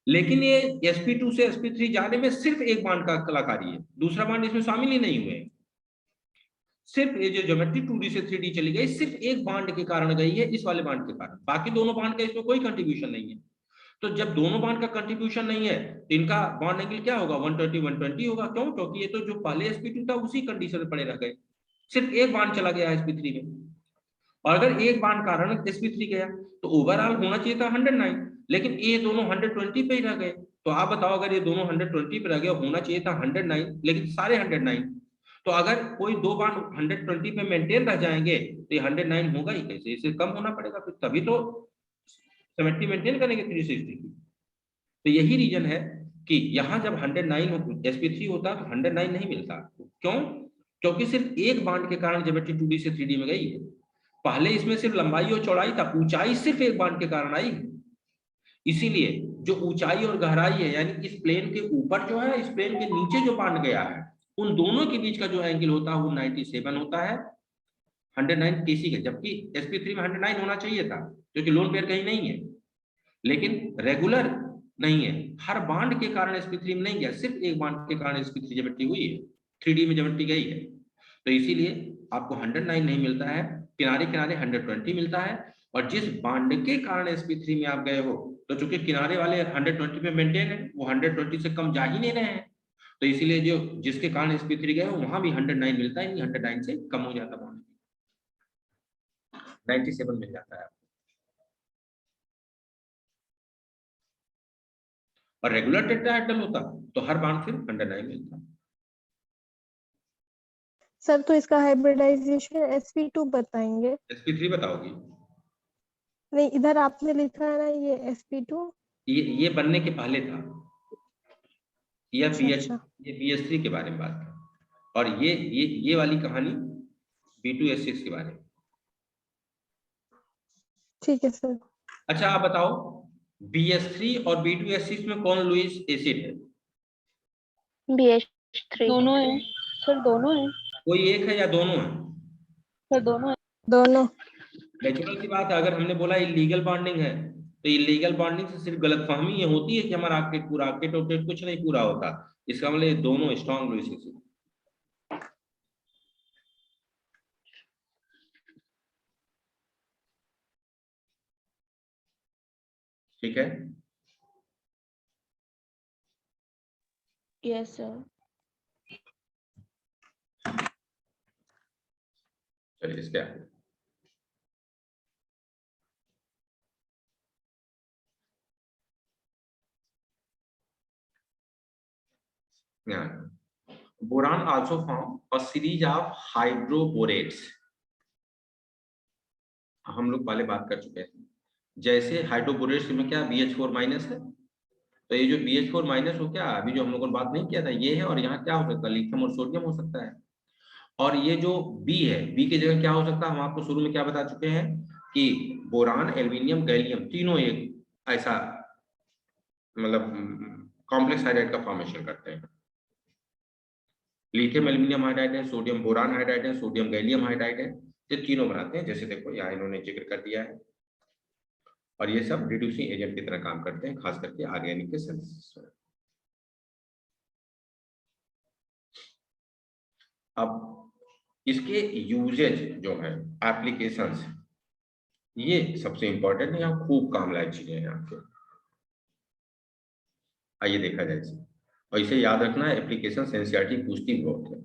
लेकिन ये sp2 से sp3 जाने में सिर्फ एक बॉन्ड का कलाकारी है, दूसरा बॉन्ड इसमें शामिल ही नहीं हुए। सिर्फ ये जो ज्योमेट्री 2D से 3D चली गई, सिर्फ एक बॉन्ड के कारण गई है, इस वाले बॉन्ड के कारण, बाकी दोनों बॉन्ड का इसमें कोई कंट्रीब्यूशन नहीं है। तो जब दोनों बॉन्ड का कंट्रीब्यूशन नहीं है तो इनका बॉन्ड एंगल क्या होगा? 120 120 होगा। क्यों? क्योंकि ये तो जो पहले sp2 था उसी कंडीशन में पड़े रह गए, सिर्फ एक बॉन्ड चला गया sp3 में। और अगर एक बॉन्ड कारण sp3 गया तो ओवरऑल होना चाहिए था 109, लेकिन ये दोनों 120 पे ही रह गए। तो आप बताओ, अगर ये दोनों 120 पे रह गए, होना चाहिए था 109, लेकिन सारे 109। तो अगर कोई दो बॉन्ड 120 पे मेंटेन रह जाएंगे तो ये 109 होगा ही कैसे? इसे कम होना पड़ेगा फिर, तभी तो सिमेट्री मेंटेन करेंगे 360 की। तो यही रीजन है कि यहाँ जब 109 sp3 होता तो 109 नहीं मिलता। क्यों? क्योंकि सिर्फ एक बॉन्ड के कारण ज्योमेट्री 2D से 3D में गई है। पहले इसमें सिर्फ लंबाई और चौड़ाई था, ऊंचाई सिर्फ एक बॉन्ड के कारण आई। इसीलिए जो ऊंचाई और गहराई है, यानी इस प्लेन के ऊपर जो है, इस प्लेन के नीचे जो बॉन्ड गया है, उन दोनों के बीच का जो एंगल होता है वो 97 होता है, 109 केसी का। जबकि sp3 में 109 होना चाहिए था, क्योंकि लोन पेयर कहीं नहीं है, लेकिन रेगुलर नहीं है, हर बॉन्ड के कारण sp3 में नहीं गया, सिर्फ एक बॉन्ड के कारण sp3 ज्योमेट्री हुई है, 3D में ज्योमेट्री गई है। तो इसीलिए आपको 109 नहीं मिलता है, किनारे किनारे 120 मिलता है। और जिस बॉन्ड के कारण sp3 में आप गए हो, तो चूंकि किनारे वाले 120 पे मेंटेन है, वो 120 से कम जा ही नहीं रहे हैं, तो इसीलिए जो जिसके कारण sp3 गए हो वहां भी 109 मिलता है, नहीं 109 से कम हो जाता, बॉन्ड 97 मिल जाता है। और रेगुलर टेट्राहेड्रल होता तो हर बॉन्ड फिर 109 मिलता। सर तो इसका हाइब्रिडाइजेशन sp2 बताएंगे? sp3 बताओगी? नहीं, इधर आपने लिखा है ना ये sp2। ये बनने के पहले था, या अच्छा। ये BH3 के बारे में बात था, और ये वाली कहानी B2S6 के बारे में। ठीक है सर। अच्छा आप बताओ, BH3 और B2S6 में कौन लुईस एसिड है? BH3। दोनों है सर दोनों है कोई एक है या दोनों है? सर दोनों है दोनों। नेचुरल सी बात है, अगर हमने बोला इलीगल बॉन्डिंग है तो इलीगल बॉन्डिंग से सिर्फ गलतफहमी ये होती है कि हमारा आर्किटेक्ट पूरा, आर्किटेक्ट कुछ नहीं पूरा होता। इसका मतलब ये दोनों स्ट्रॉन्ग लुईस एसिड। ठीक है। यस सर चलिए इसके आगे boron also form a series of hydroborates. हम लोग पहले बात कर चुके हैं, जैसे हाइड्रोबोरेट्स में क्या BH4 माइनस है, तो ये जो BH4 माइनस हो क्या अभी जो हम लोगों ने बात नहीं किया था ये है, और यहाँ क्या हो सकता है लिथियम और सोडियम हो सकता है। और ये जो B है, B की जगह क्या हो सकता है, हम आपको शुरू में क्या बता चुके हैं कि बोरान, एल्यूमिनियम, गैलियम तीनों एक ऐसा मतलब कॉम्प्लेक्स हाइड्राइड का फॉर्मेशन करते हैं। लिथियम एल्यूमिनियम हाइड्राइड है, सोडियम बोरान हाइड्राइड है, सोडियम गैलियम हाइड्राइड है, ये तीनों बनाते हैं। जैसे देखो यहाँ इन्होंने जिक्र कर दिया है, और ये सब रिड्यूसिंग एजेंट की तरह काम करते हैं, खास करके ऑर्गेनिक के सिंथेसिस में। अब इसके यूजेज जो है, एप्लीकेशंस, ये सबसे इंपॉर्टेंट है, यहाँ खूब काम लायक चीजें हैं आपके। आइए देखा जाए इसे, और इसे याद रखना है, एप्लीकेशन एनसीईआरटी पूछती भी बहुत है।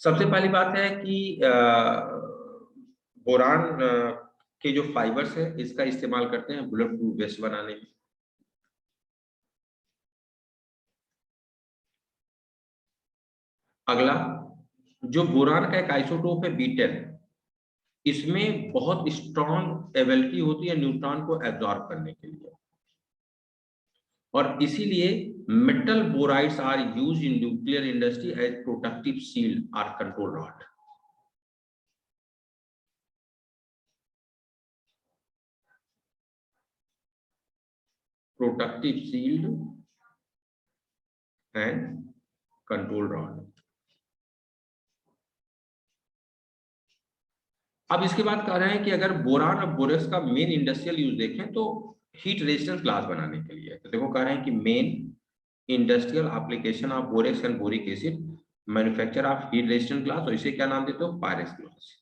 सबसे पहली बात है कि बोरान के जो फाइबर्स है इसका इस्तेमाल करते हैं बुलेट प्रूफ वेस्ट बनाने में। अगला, जो बोरान का एक आइसोटोप है B10, इसमें बहुत स्ट्रॉन्ग एबिलिटी होती है न्यूट्रॉन को एब्जॉर्ब करने के लिए, और इसीलिए metal borides are used in nuclear industry as protective shield और control rod. Protective shield and control rod. अब इसके बाद कह रहे हैं कि अगर बोरान और बोरेक्स का मेन इंडस्ट्रियल यूज देखें तो हीट रेजिस्टेंस ग्लास बनाने के लिए। तो देखो कह रहे हैं कि main industrial application of borax and boric acid manufacture of heat resistant glass, और इसे क्या नाम देते हो, पायरेक्स ग्लास।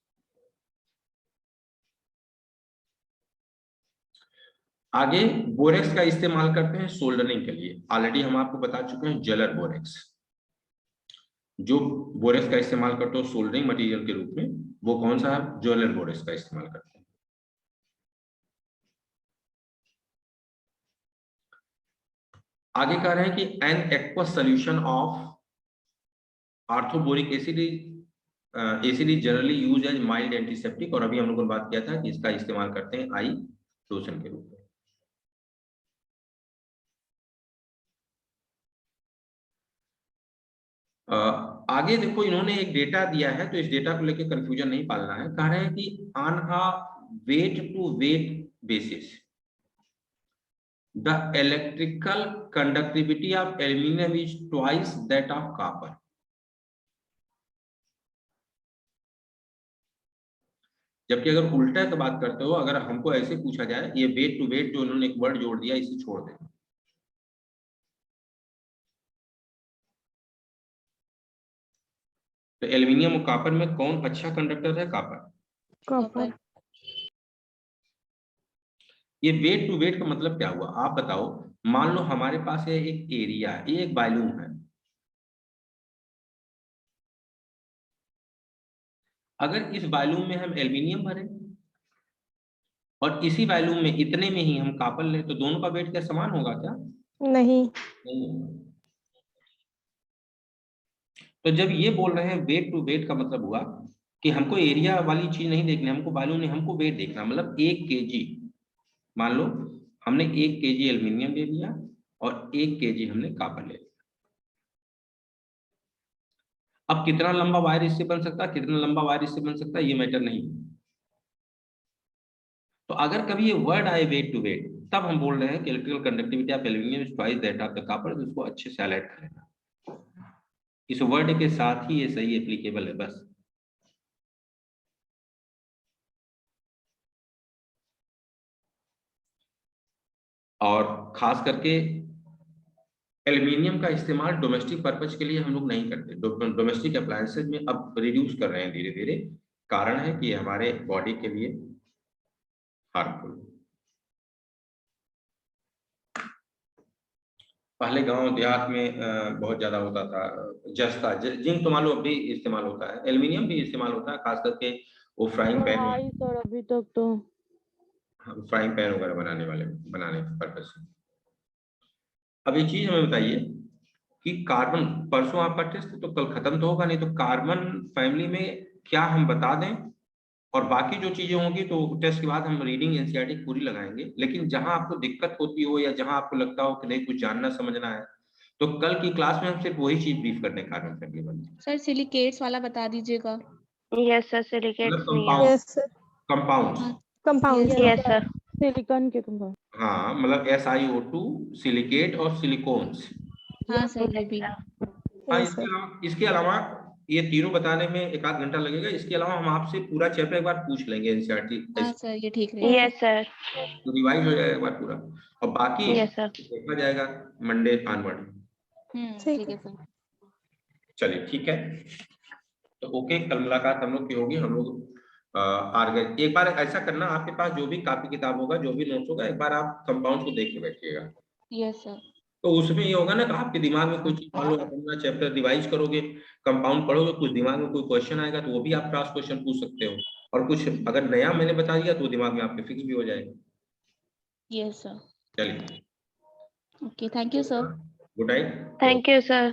आगे बोरेक्स का इस्तेमाल करते हैं सोल्डरिंग के लिए। ऑलरेडी हम आपको बता चुके हैं जेलर बोरेक्स, जो बोरेक्स का इस्तेमाल करते हो सोल्डरिंग मटेरियल के रूप में, वो कौन सा है, जेलर बोरेक्स का इस्तेमाल करते हैं। आगे कह रहे हैं कि an aqueous solution of orthoboric acid is generally use as mild antiseptic, और अभी हम लोगों ने बात किया था कि इसका इस्तेमाल करते हैं आई लोशन के रूप में। आगे देखो इन्होंने एक डेटा दिया है, तो इस डेटा को लेकर कंफ्यूजन नहीं पालना है। कह रहे हैं कि on a weight to weight basis the electrical conductivity of aluminium is twice that of copper. जबकि अगर उल्टा की बात करते हो, अगर हमको ऐसे पूछा जाए, ये वेट टू वेट जो इन्होंने एक वर्ड जोड़ दिया, इसे छोड़ दें। तो एल्यूमिनियम और कॉपर में कौन अच्छा कंडक्टर है, कॉपर। कॉपर। ये वेट टू वेट का मतलब क्या हुआ, आप बताओ। मान लो हमारे पास है एक एरिया, ये एक वॉल्यूम है। अगर इस वॉल्यूम में हम एल्यूमिनियम भरें और इसी वॉल्यूम में इतने में ही हम कॉपर लें, तो दोनों का वेट क्या समान होगा क्या? नहीं। तो जब ये बोल रहे हैं वेट टू वेट का मतलब हुआ कि हमको एरिया वाली चीज नहीं देखनी, हमको वॉल्यूम नहीं, हमको वेट देखना। मतलब 1 kg, मान लो हमने 1 kg एल्यूमिनियम ले लिया और 1 kg हमने कॉपर ले लिया। अब कितना लंबा वायर इससे बन सकता है, कितना लंबा वायर इससे बन सकता है, ये मैटर नहीं। तो अगर कभी ये वर्ड आए वेट टू वेट, तब हम बोल रहे हैं कि electrical conductivity of aluminium is twice that of the copper. तो इसको अच्छे से हाईलाइट करेगा, इस वर्ड के साथ ही ये सही एप्लीकेबल है बस। और खास करके एल्यूमिनियम का इस्तेमाल डोमेस्टिक पर्पज के लिए हम लोग नहीं करते, डोमेस्टिक अप्लायंसेज में अब रिड्यूस कर रहे हैं धीरे धीरे। कारण है कि ये हमारे बॉडी के लिए हार्मफुल। पहले गांव देहात में बहुत ज्यादा होता था, जस्ता जिंक तो मालूम अभी इस्तेमाल होता है, एल्युमिनियम भी इस्तेमाल होता है, खास करके वो फ्राइंग पैन, हाँ सर अभी तक तो फ्राइंग पैन वगैरह बनाने के पर्पज से। अब एक चीज हमें बताइए कि कार्बन, परसों आपका टेस्ट तो कल खत्म तो होगा नहीं, तो कार्बन फैमिली में क्या हम बता दें, और बाकी जो चीजें होंगी तो टेस्ट के बाद हम रीडिंग एनसीईआरटी पूरी लगाएंगे, लेकिन जहां आपको दिक्कत होती हो या जहां आपको लगता हो कि नहीं कुछ जानना समझना है, तो कल की क्लास में हम सिर्फ वही चीज ब्रीफ करने कार्बन फैमिली में। सर सिलिकेट्स वाला बता दीजिएगा। यस सर, सिलिकेट्स नहीं है। Yes sir, compound, compound. Yes sir. Silicon के कंपाउंड। हाँ मतलब SiO2, सिलिकेट और सिलिकॉन्स। हाँ सर ये भी। हाँ, इसके अलावा ये तीनों बताने में एक आध घंटा लगेगा, इसके अलावा हम आपसे पूरा चैप्टर एक बार पूछ लेंगे एनसीईआरटी, हाँ सर ये ठीक रहेगा। Yes sir. तो रिवाइज हो जाएगा एक बार पूरा, और बाकी यस सर। देखा जाएगा मंडे ऑनवर्ड। ठीक है सर। चलिए ठीक है, तो ओके, कल मुलाकात हम लोग की होगी, हम लोग एक बार ऐसा करना, आपके पास जो भी कॉपी किताब होगा, जो भी नोट्स होगा, एक बार आप कंपाउंड को देख के बैठिएगा। Yes sir. तो उसमें ये होगा ना कि आपके दिमाग में कोई चीज, मान लो आप अपना चैप्टर रिवाइज करोगे, कंपाउंड पढ़ोगे, कुछ दिमाग में कोई क्वेश्चन आएगा तो वो भी आप क्रॉस क्वेश्चन पूछ सकते हो, और कुछ अगर नया मैंने बता दिया तो दिमाग में आपके फिक्स भी हो जाएगा। Yes sir. चलिए, okay, thank you sir. Good night. Thank you sir.